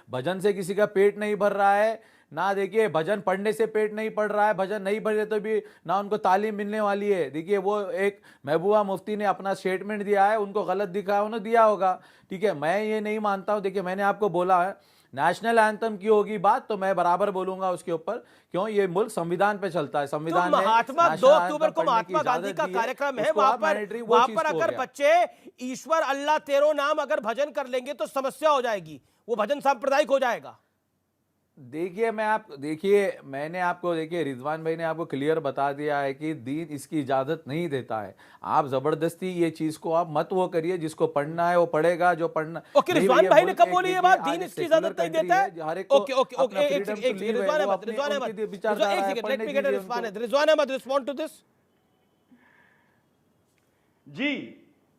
भजन से किसी का पेट नहीं भर रहा है ना। देखिए, भजन पढ़ने से पेट नहीं पढ़ रहा है, भजन नहीं पढ़े तो भी ना उनको तालीम मिलने वाली है। देखिए, वो एक महबूबा मुफ्ती ने अपना स्टेटमेंट दिया है, उनको गलत दिखा, उन्होंने दिया होगा, ठीक है, मैं ये नहीं मानता हूं। देखिए, मैंने आपको बोला है नेशनल एंथम की होगी बात तो मैं बराबर बोलूंगा उसके ऊपर, क्यों ये मुल्क संविधान पे चलता है। संविधान में 2 अक्टूबर को महात्मा गांधी का कार्यक्रम है, वहां पर अगर बच्चे ईश्वर अल्लाह तेरो नाम अगर भजन कर लेंगे तो समस्या हो जाएगी, वो भजन सांप्रदायिक हो जाएगा। देखिए, मैंने आपको देखिए रिजवान भाई ने आपको क्लियर बता दिया है कि दीन इसकी इजाजत नहीं देता है। आप जबरदस्ती ये चीज को आप मत वो करिए, जिसको पढ़ना है वो पढ़ेगा, जो पढ़ना। ओके, रिजवान भाई ने कब बोली ये बात, दीन इसकी इजाजत नहीं देता है? Okay, Rizwan Ahmed respond to this. जी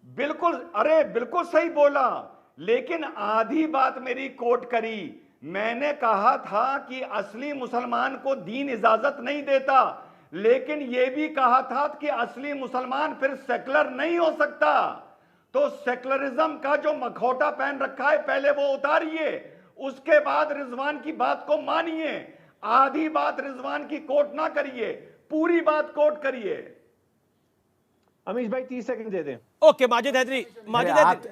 बिल्कुल, अरे बिल्कुल सही बोला, लेकिन आधी बात मेरी कोट करी। मैंने कहा था कि असली मुसलमान को दीन इजाजत नहीं देता, लेकिन यह भी कहा था कि असली मुसलमान फिर सेकुलर नहीं हो सकता। तो सेकुलरिज्म का जो मखौटा पहन रखा है पहले वो उतारिए, उसके बाद रिजवान की बात को मानिए। आधी बात रिजवान की कोट ना करिए, पूरी बात कोट करिए। अमीश भाई 30 सेकंड दे दें। ओके, माजिद हैदरी,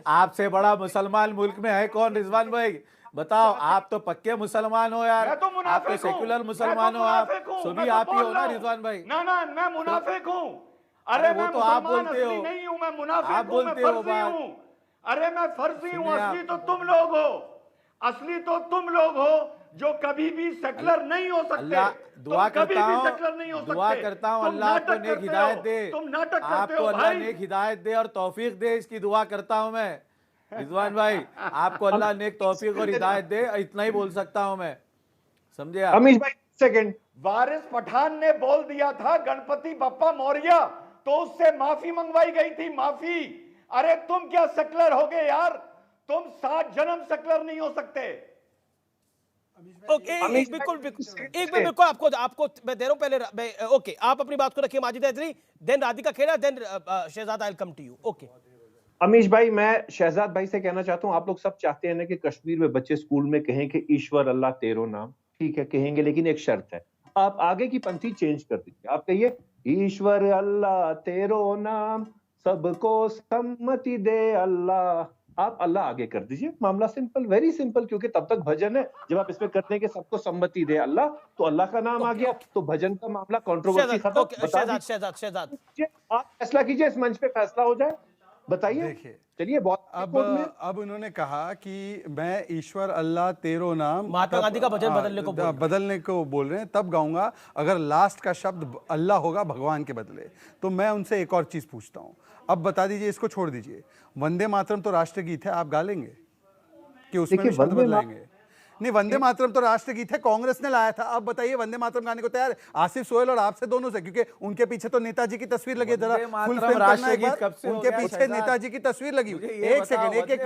आपसे बड़ा मुसलमान मुल्क में है कौन रिजवान भाई? बताओ, आप तो पक्के मुसलमान हो यार, आप तो सेकुलर मुसलमान हो, आप सभी आप ही हो ना रिजवान भाई? ना मैं मुनाफिक हूँ। अरे मैं तो आप बोलते हो, नहीं हूँ, मैं मुनाफिक आप बोलते हो बात। अरे मैं फर्जी हूँ, असली तो तुम लोग हो, असली तो तुम लोग हो जो कभी भी सेकुलर नहीं हो सकते। अल्लाह दुआ तुम कभी करता भी हूँ, सेकुलर नहीं हो दुआ सकते। करता हूँ तुम अल्लाह आपको नाटक नेक करते हिदायत हो, दे, तुम नाटक करते आपको हो अल्लाह भाई। नेक हिदायत दे और तौफीक दे, इसकी दुआ करता हूँ मैं। रिजवान भाई आपको अल्लाह नेक तौफीक और हिदायत दे, इतना ही बोल सकता हूँ मैं, समझे आप? अमीश भाई सेकंड, वारिस पठान ने बोल दिया था गणपति बप्पा मौर्य, तो उससे माफी मंगवाई गई थी, माफी। अरे तुम क्या सेकुलर हो गए यार, तुम 7 जन्म सेकुलर नहीं हो सकते। ओके बिल्कुल बिल्कुल आपको आपको मैं दे रहा हूं पहले ओके आप अपनी बात को रखिए Majid Haidari, then Radhika Khera, then Shehzad, I will come to you. Okay Amish भाई, मैं शहजाद भाई से कहना चाहता हूं, आप लोग सब चाहते हैं ना कि कश्मीर में बच्चे स्कूल में कहें कि ईश्वर अल्लाह तेरो नाम, ठीक है कहेंगे, लेकिन एक शर्त है, आप आगे की पंक्ति चेंज कर दीजिए, आप कहिए ईश्वर अल्लाह तेरो नाम, सबको सम्मति दे अल्लाह। आप अल्लाह आगे कर दीजिए, मामला सिंपल, वेरी सिंपल, क्योंकि तब तक भजन है, जब आप इसमें करते हैं कि सबको सम्मति दे अल्लाह, तो अल्लाह का नाम आ गया, तो भजन का मामला कंट्रोवर्सी खत्म। शहजाद आप फैसला कीजिए, इस मंच पे फैसला हो जाए, बताइए। देखिए, चलिए बहुत अब उन्होंने कहा कि मैं ईश्वर अल्लाह तेरो नाम, महात्मा गांधी का भजन बदलने को बोल रहे हैं, तब गाऊंगा अगर लास्ट का शब्द अल्लाह होगा भगवान के बदले। तो मैं उनसे एक और चीज पूछता हूं, अब बता दीजिए, इसको छोड़ दीजिए, वंदे मातरम तो राष्ट्रगीत है, आप गा लेंगे कि उसमें भी शब्द बदलाएंगे? नहीं, वंदे मातरम तो राष्ट्रगीत है, कांग्रेस ने लाया था, अब बताइए वंदे मातरम गाने को तैयार आसिफ सोहेल और आपसे दोनों से, क्योंकि उनके पीछे तो नेताजी की तस्वीर लगी है, जरा फुल फ्रेम करना एक बार, उनके पीछे नेताजी की तस्वीर लगी हुई। एक सेकंड, एक एक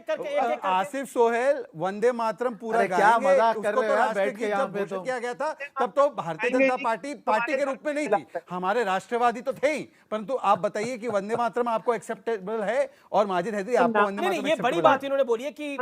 करके आसिफ सोहेल वंदे मातरम पूरा क्या मजाक कर रहे हो बैठ के यहाँ पे? तो किया गया था तब तो भारतीय जनता पार्टी के रूप में नहीं थी, हमारे राष्ट्रवादी तो थे ही, परंतु आप बताइए कि वंदे मातरम आपको एक्सेप्टेबल है और माजिद हैदरी आपको वंदे मातरम? ये बड़ी बात इन्होंने बोली है कि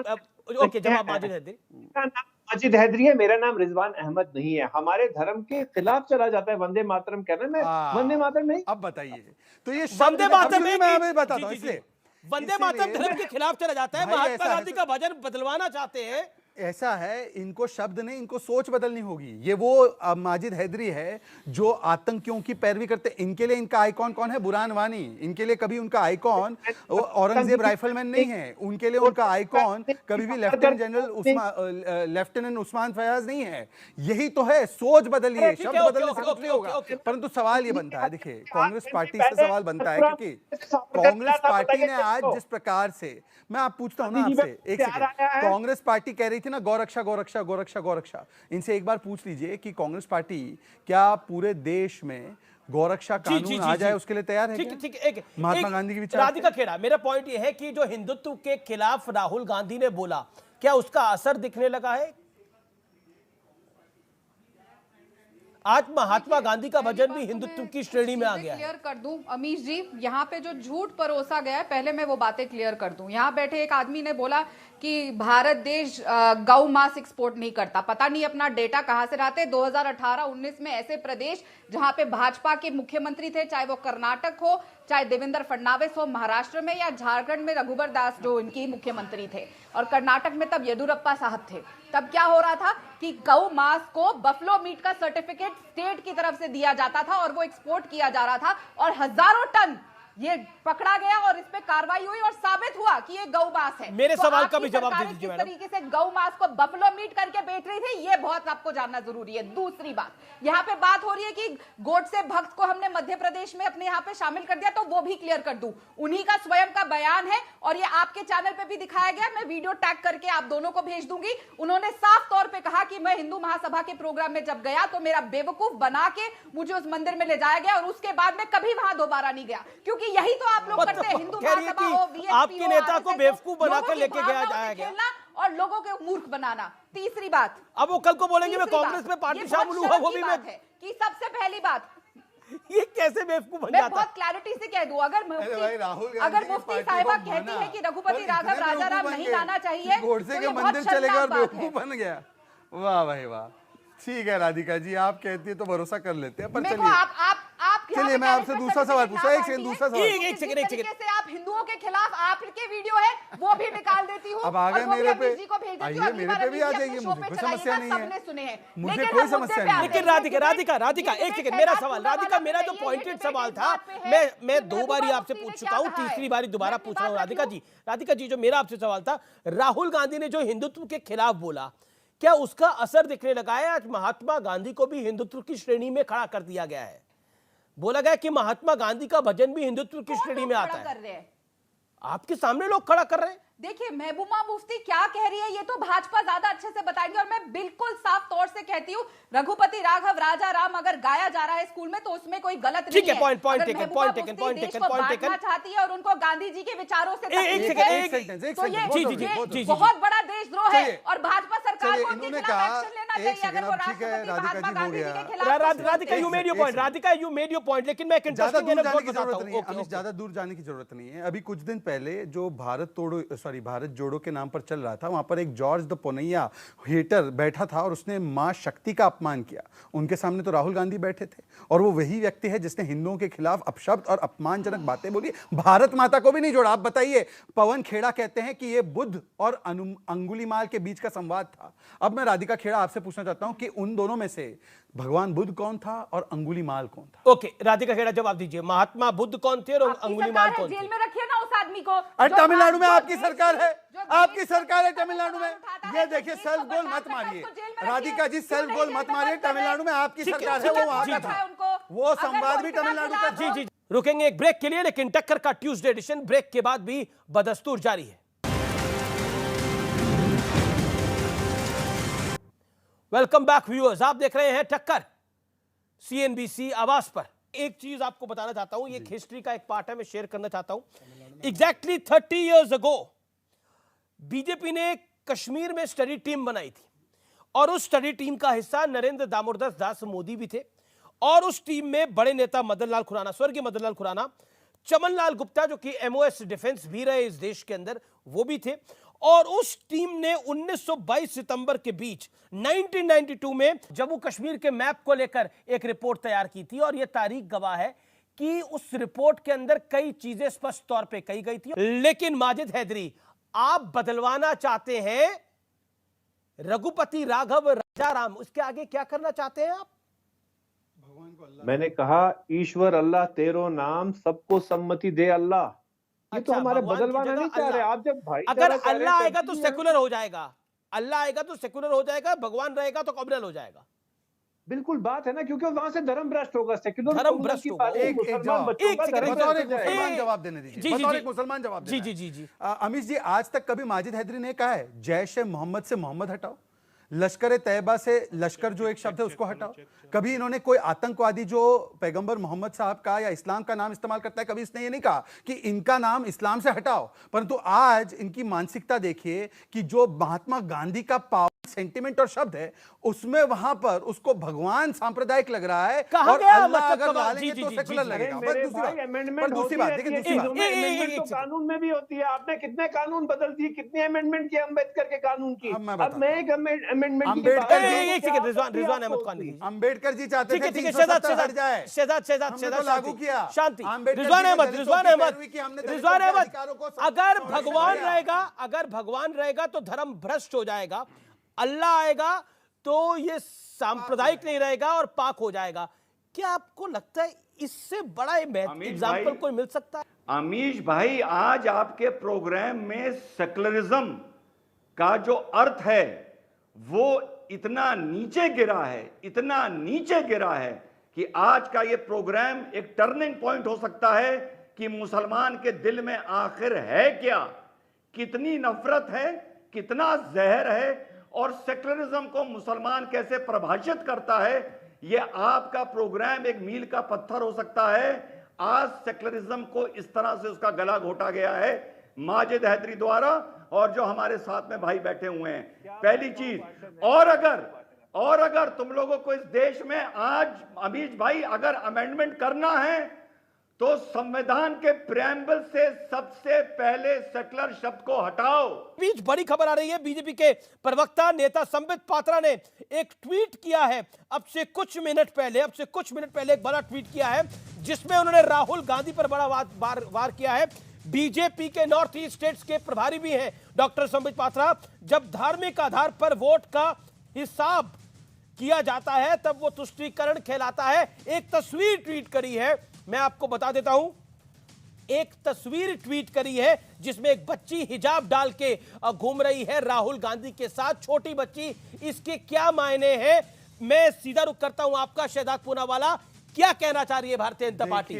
ओके जवाब माजिद हैदरी। मेरा नाम माजिद हैदरी है, मेरा नाम रिजवान अहमद नहीं है, हमारे धर्म के खिलाफ चला जाता है वंदे मातरम कहना, मैं वंदे मातरम नहीं। अब बताइए, तो ये वंदे मातरम मैं बताता हूं, इसलिए वंदे मातरम धर्म के खिलाफ चला जाता है, महात्मा गांधी का भजन बदलवाना चाहते हैं। ऐसा है, इनको शब्द नहीं, इनको सोच बदलनी होगी। ये वो माजिद हैदरी है जो आतंकियों की पैरवी करते, इनके लिए इनका आइकॉन कौन है? बुरहान वानी। इनके लिए कभी उनका आइकॉन औरंगजेब राइफलमैन नहीं है, उनके लिए उनका आइकॉन कभी भी लेफ्टिनेंट उस्मान फयाज नहीं है। यही तो है, सोच बदलिए, शब्द बदलने से कुछ नहीं होगा। परंतु सवाल ये बनता है, देखिए कांग्रेस पार्टी से सवाल बनता है, क्योंकि कांग्रेस पार्टी ने आज जिस प्रकार से, मैं आप पूछता हूं ना आपसे, एक सेकंड, कांग्रेस पार्टी कह रही थी ना गौरक्षा गौरक्षा गौरक्षा गौरक्षा, इनसे एक बार पूछ लीजिए कि कांग्रेस पार्टी क्या पूरे देश में गौरक्षा कानून आ जाए उसके लिए तैयार है? ठीक महात्मा गांधी की विचार। राधिका खेड़ा, मेरा पॉइंट यह है कि जो हिंदुत्व के खिलाफ राहुल गांधी ने बोला, क्या उसका असर दिखने लगा है? आज महात्मा गांधी का भजन भी हिंदुत्व की श्रेणी में आ गया है। क्लियर कर दूं अमीश जी, यहाँ पे जो झूठ परोसा गया है, पहले मैं वो बातें क्लियर कर दूं। यहाँ बैठे एक आदमी ने बोला कि भारत देश गौ मांस एक्सपोर्ट नहीं करता, पता नहीं अपना डेटा कहां से लाते। 2018-19 में ऐसे प्रदेश जहां पे भाजपा के मुख्यमंत्री थे, चाहे वो कर्नाटक हो, चाहे देवेंद्र फडणवीस हो महाराष्ट्र में, या झारखंड में रघुबर दास जो इनकी मुख्यमंत्री थे, और कर्नाटक में तब येदुरप्पा साहब थे, तब क्या हो रहा था कि गौ मांस को बफलो मीट का सर्टिफिकेट स्टेट की तरफ से दिया जाता था और वो एक्सपोर्ट किया जा रहा था, और हजारों टन ये पकड़ा गया और इस पे कार्रवाई हुई और साबित हुआ कि ये गौ मांस है। मेरे सवाल का भी जवाब दे दीजिए मैडम। तरीके से गौ मांस को बफलो मीट करके बेच रही थी, ये बहुत आपको जानना जरूरी है। दूसरी बात, यहाँ पे बात हो रही है कि गोडसे भक्त को हमने मध्य प्रदेश में अपने यहाँ पे शामिल कर दिया, तो वो भी क्लियर कर दूं, उन्हीं का स्वयं का बयान है और ये आपके चैनल पे भी दिखाया गया, मैं वीडियो टैग करके आप दोनों को भेज दूंगी। उन्होंने साफ तौर पर कहा कि मैं हिंदू महासभा के प्रोग्राम में जब गया तो मेरा बेवकूफ बना के मुझे उस मंदिर में ले जाया गया और उसके बाद में कभी वहां दोबारा नहीं गया, क्योंकि यही तो आप लोग करते हैं। हिंदू महासभा हो, आपके नेता को बेवकूफ बनाकर लेके जाया गया और लोगों के मूर्ख बनाना। तीसरी बात, अब वो कल को बोलेंगे मैं कांग्रेस में पार्टी शामिल हुआ, वो भी मैं है कि सबसे पहली बात, ये कैसे बेवकूफ बन मैं जाता है? बहुत क्लैरिटी से कह दूं, अगर मुफ्ती साहिबा कहती है कि रघुपति राघव राजाराम नहीं गाना चाहिए, गोडसे के मंदिर चलेगा और बेवकूफ बन गया। वाह भाई वाह, ठीक है राधिका जी, आप कहती है तो भरोसा कर लेते हैं, पर चलिए आप चलिए मैं आपसे दूसरा सवाल पूछा, एक सेकंड दूसरा सवाल, एक सेकंड से आप हिंदू हिंदुओं के खिलाफ आपके वीडियो है वो भी निकाल देती हूँ। अब आ गए मेरे पे, जी को भेज देती हूँ, आइए मेरे पे भी आ जाइए, मुझे कोई समस्या नहीं है, सबने सुने हैं, मुझे कोई समस्या नहीं है। लेकिन राधिका एक सेकंड, मेरा सवाल, राधिका मेरा जो पॉइंटेड सवाल था, मैं 2 बार आपसे पूछ चुका हूं, तीसरी बारी दोबारा पूछ रहा हूं। राधिका जी जो मेरा आपसे सवाल था, राहुल गांधी ने जो हिंदुत्व के खिलाफ बोला, क्या उसका असर दिखने लगा है? आज महात्मा गांधी को भी हिंदुत्व की श्रेणी में खड़ा कर दिया गया है। बोला गया कि महात्मा गांधी का भजन भी हिंदुत्व की श्रेणी में आता है। आपके सामने लोग खड़ा कर रहे हैं। देखिए महबूबा मुफ्ती क्या कह रही है ये तो भाजपा ज्यादा अच्छे से बताएंगे, और मैं बिल्कुल साफ तौर से कहती हूँ रघुपति राघव राजा राम अगर गाया जा रहा है स्कूल में तो उसमें कोई गलत नहीं है। पॉइंट अगर टेकन, महबूबा पॉइंट टेकन, मुफ्ती देश को बांटना चाहती है और उनको गांधी जी के विचारों से तकलीफ है, तो ये बहुत बड़ा देशद्रोह है और भाजपा सरकार को उनके खिलाफ एक्शन लेना चाहिए। अगर वो राष्ट्रपति महात्मा गांधी जी के खिलाफ, Radhika you made your point, लेकिन मैं ज्यादा दूर जाने की जरूरत नहीं है। अभी कुछ दिन पहले जो भारत जोड़ो के नाम पर चल रहा था, वहां पर एक जॉर्ज द पोनैया हेटर बैठा था और उसने मां शक्ति का अपमान किया। उनके सामने तो राहुल गांधी बैठे थे और वो वही व्यक्ति है जिसने हिंदुओं के खिलाफ अपशब्द और अपमानजनक बातें बोली, भारत माता को भी नहीं जोड़ा। आप बताइए, पवन खेड़ा कहते हैं कि ये बुद्ध और अंगुलीमाल के बीच का संवाद था। अब मैं राधिका खेड़ा आपसे पूछना चाहता हूं कि उन दोनों में से भगवान बुद्ध कौन था और अंगुलीमाल कौन था? ओके, राधिका खेड़ा जवाब दीजिए, महात्मा बुद्ध कौन थे और अंगुलीमाल कौन थे? जेल में रखिए ना उस आदमी को। अरे तमिलनाडु में आपकी सरकार है, आपकी सरकार है तमिलनाडु में। ये देखिए, सेल्फ गोल मत मारिए राधिका जी, सेल्फ गोल मत मारिए। तमिलनाडु में आपकी सरकार है, वो वहां का था, वो संवाद भी तमिलनाडु का। जी रुकेंगे एक ब्रेक के लिए, लेकिन टक्कर का ट्यूसडे एडिशन ब्रेक के बाद भी बदस्तूर जारी है। वेलकम बैक व्यूअर्स, आप देख रहे हैं टक्कर CNBC आवाज पर। एक चीज आपको बताना चाहता हूं, ये हिस्ट्री का एक पार्ट है, मैं शेयर करना चाहता हूं। एग्जैक्टली 30 इयर्स अगो बीजेपी ने कश्मीर में स्टडी टीम बनाई थी और उस स्टडी टीम का हिस्सा नरेंद्र दामोदर दास मोदी भी थे, और उस टीम में बड़े नेता मदन लाल खुराना, स्वर्गीय मदन लाल खुराना, चमन लाल गुप्ता जो कि MOS डिफेंस भी रहे इस देश के अंदर, वो भी थे। और उस टीम ने 1922 सितंबर के बीच 1992 में जम्मू कश्मीर के मैप को लेकर एक रिपोर्ट तैयार की थी, और यह तारीख गवाह है कि उस रिपोर्ट के अंदर कई चीजें स्पष्ट तौर पे कही गई थी। लेकिन माजिद हैदरी, आप बदलवाना चाहते हैं रघुपति राघव राजा राम, उसके आगे क्या करना चाहते हैं आप? मैंने कहा ईश्वर अल्लाह तेरो नाम सबको सम्मति दे अल्लाह। ये तो हमारे बदलवाना नहीं चाह रहे आप। जब भाई अगर अल्लाह आएगा तो सेकुलर हो जाएगा, अल्लाह आएगा तो सेकुलर हो जाएगा, भगवान रहेगा तो कम्युनल हो जाएगा। बिल्कुल बात है ना, क्योंकि वहां से धर्म भ्रष्ट होगा, सेक्युलर धर्म भ्रष्ट होगा। एक जवाब देने दीजिए, मुसलमान जवाब। जी अमीश जी, आज तक कभी माजिद हैदरी ने कहा है जैश ए मोहम्मद से मोहम्मद हटाओ, लश्कर तैयबा से लश्कर जो एक शब्द है उसको हटाओ? कभी इन्होंने कोई आतंकवादी जो पैगंबर मोहम्मद साहब का या इस्लाम का नाम इस्तेमाल करता है, कभी इसने ये नहीं कहा कि इनका नाम इस्लाम से हटाओ? परंतु आज इनकी मानसिकता देखिए कि जो महात्मा गांधी का पावर सेंटिमेंट और शब्द है, उसमें वहां पर उसको भगवान सांप्रदायिक लग रहा है, और अल्लाह अगर डालेंगे तो सेकुलर लगेगा। दूसरी बात देखिए, कानून में भी होती है। आपने कितने कानून बदल दिए, कितने अमेंडमेंट किए अम्बेडकर के कानून की। अब मैं एक अमेंडमेंट अम्बेडकर जी चाहते थे कि शहजाद लागू किया, शांति, रिजवान अहमद, अगर भगवान रहेगा तो धर्म भ्रष्ट हो जाएगा, अल्लाह आएगा तो ये सांप्रदायिक नहीं रहेगा और पाक हो जाएगा। क्या आपको लगता है इससे बड़ा एग्जाम्पल कोई मिल सकता है? अमीश भाई, आज आपके प्रोग्राम में सेकुलरिज्म का जो अर्थ है वो इतना नीचे गिरा है, इतना नीचे गिरा है कि आज का ये प्रोग्राम एक टर्निंग पॉइंट हो सकता है कि मुसलमान के दिल में आखिर है क्या, कितनी नफरत है, कितना जहर है, और सेकुलरिज्म को मुसलमान कैसे परिभाषित करता है। यह आपका प्रोग्राम एक मील का पत्थर हो सकता है। आज सेकुलरिज्म को इस तरह से उसका गला घोटा गया है माजिद हैदरी द्वारा, और जो हमारे साथ में भाई बैठे हुए हैं। पहली चीज, और अगर तुम लोगों को इस देश में आज अमीश भाई अगर अमेंडमेंट करना है तो संविधान के प्रेम्बल से सबसे पहले सेकुलर शब्द को हटाओ। बीच बड़ी खबर आ रही है, बीजेपी के प्रवक्ता नेता संबित पात्रा ने एक ट्वीट किया है अब से कुछ मिनट पहले एक बड़ा ट्वीट किया है जिसमें उन्होंने राहुल गांधी पर बड़ा वार किया है। बीजेपी के नॉर्थ ईस्ट स्टेट्स के प्रभारी भी हैं डॉक्टर संबित पात्रा। जब धार्मिक आधार पर वोट का हिसाब किया जाता है तब वो तुष्टीकरण कहलाता है। एक तस्वीर ट्वीट करी है, मैं आपको बता देता हूं, एक तस्वीर ट्वीट करी है जिसमें एक बच्ची हिजाब डाल के घूम रही है राहुल गांधी के साथ, छोटी बच्ची। इसके क्या मायने हैं, मैं सीधा रुख करता हूं आपका शहजाद पूनावाला, क्या कहना चाह रही है भारतीय जनता पार्टी?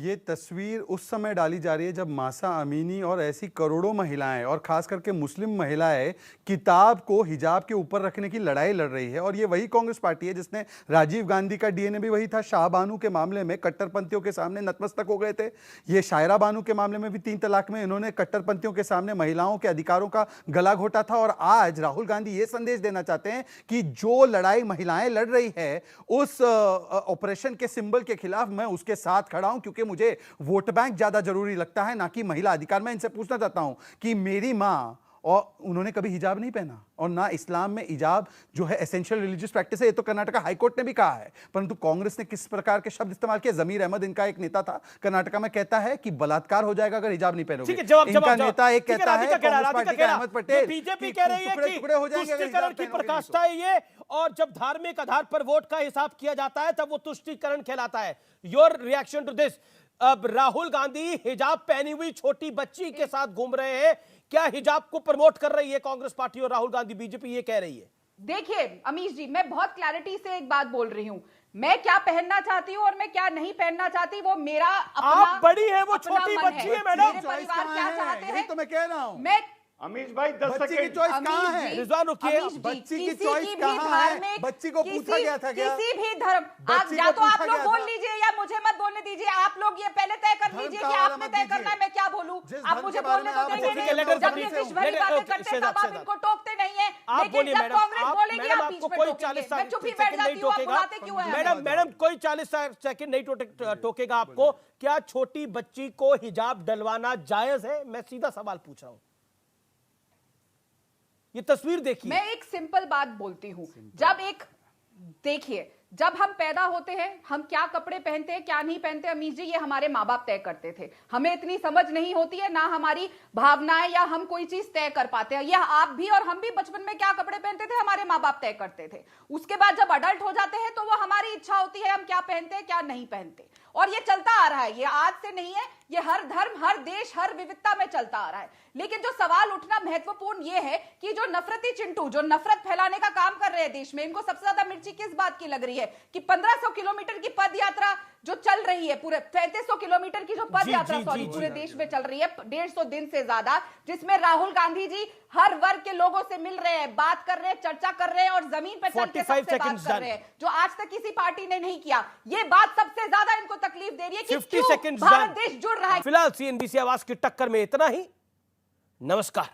ये तस्वीर उस समय डाली जा रही है जब मासा अमीनी और ऐसी करोड़ों महिलाएं और खास करके मुस्लिम महिलाएं किताब को हिजाब के ऊपर रखने की लड़ाई लड़ रही है। और ये वही कांग्रेस पार्टी है जिसने, राजीव गांधी का डीएनए भी वही था, शाहबानू के मामले में कट्टरपंथियों के सामने नतमस्तक हो गए थे। ये शायरा बानू के मामले में भी 3 तलाक में इन्होंने कट्टरपंथियों के सामने महिलाओं के अधिकारों का गला घोटा था। और आज राहुल गांधी ये संदेश देना चाहते हैं कि जो लड़ाई महिलाएं लड़ रही है उस ऑपरेशन के सिंबल के खिलाफ मैं उसके साथ खड़ा हूं, क्योंकि मुझे वोट बैंक ज्यादा जरूरी लगता है ना कि महिला अधिकार। मैं इनसे पूछना चाहता हूं कि मेरी मां, और उन्होंने कभी हिजाब नहीं पहना, और ना इस्लाम में हिजाब जो है एसेंशियल रिलीजियस प्रैक्टिस है, ये तो कर्नाटका हाईकोर्ट ने भी कहा है, परंतु कांग्रेस ने किस प्रकार के शब्द इस्तेमाल किए। जमीर अहमद इनका एक नेता था कर्नाटका में, कहता है कि बलात्कार हो जाएगा अगर हिजाब नहीं पहनोगे। इनका नेता एक कहता है, कांग्रेस पार्टी का अहमद पटेल, बीजेपी कह रही है कि तुष्टीकरण की पराकाष्ठा है ये, और जब धार्मिक आधार पर वोट का हिसाब किया जाता है तब वो तुष्टीकरण कहलाता है। Your reaction to this? अब राहुल गांधी हिजाब पहनी हुई छोटी बच्ची के साथ घूम रहे हैं, क्या हिजाब को प्रमोट कर रही है कांग्रेस पार्टी और राहुल गांधी बीजेपी, ये कह रही है? देखिए अमीश जी, मैं बहुत क्लैरिटी से एक बात बोल रही हूं, मैं क्या पहनना चाहती हूँ और मैं क्या नहीं पहनना चाहती वो मेरा अपना, आप बड़ी है, वो छोटी बच्ची है मैडम। मेरे परिवार क्या चाहते हैं तो मैं कह रहा हूं। मैं अमीश भाई 10 बच्ची की चॉइस कहां है? रिजवान रुकिए, बच्ची की चॉइस कहां है? बच्ची को पूछा गया था क्या? किसी भी धर्म, या तो आप लोग बोल लीजिए या मुझे मत बोलने दीजिए। आप लोग ये पहले तय कर लीजिए कि आपने तय करना है, मैं क्या बोलूं। आप मुझे बोलने तो देंगे नहीं, जब ये विश्व भरी बातें करते हैं तब आप इनको टोकते नहीं है, लेकिन जब कांग्रेस बोलेगी आप बीच में टोकेंगे। मैं चुप ही बैठ जाती हूं, आप बुलाते क्यों हैं? मैडम कोई 40 सेकंड नहीं टोकेगा आपको। क्या छोटी बच्ची को हिजाब डलवाना जायज है? मैं सीधा सवाल पूछ रहा हूं। ये तस्वीर देखिए, मैं एक सिंपल बात बोलती हूं, जब एक देखिए, जब हम पैदा होते हैं हम क्या कपड़े पहनते हैं क्या नहीं पहनते, अमीश जी, ये हमारे माँ बाप तय करते थे। हमें इतनी समझ नहीं होती है, ना हमारी भावनाएं या हम कोई चीज तय कर पाते हैं। यह आप भी और हम भी बचपन में क्या कपड़े पहनते थे हमारे माँ बाप तय करते थे। उसके बाद जब अडल्ट हो जाते हैं तो वो हमारी इच्छा होती है हम क्या पहनते हैं क्या नहीं पहनते, और ये चलता आ रहा है, ये आज से नहीं है, ये हर धर्म, हर देश, हर विविधता में चलता आ रहा है। लेकिन जो सवाल उठना महत्वपूर्ण ये है कि जो नफरती चिंटू जो नफरत फैलाने का काम कर रहे हैं देश में, इनको सबसे ज्यादा मिर्ची किस बात की लग रही है कि 1500 किलोमीटर की पद यात्रा जो चल रही है, पूरे 3500 किलोमीटर की जो पद यात्रा पूरे देश में चल रही है 150 दिन से ज्यादा, जिसमें राहुल गांधी जी हर वर्ग के लोगों से मिल रहे हैं, बात कर रहे हैं, चर्चा कर रहे हैं और जमीन पर चल के सबसे बात कर रहे हैं, जो आज तक किसी पार्टी ने नहीं किया। ये बात सबसे ज्यादा इनको तकलीफ दे रही है कि 50 सेकंड भारत देश जुड़ रहा है। फिलहाल CNBC आवाज की टक्कर में इतना ही। नमस्कार।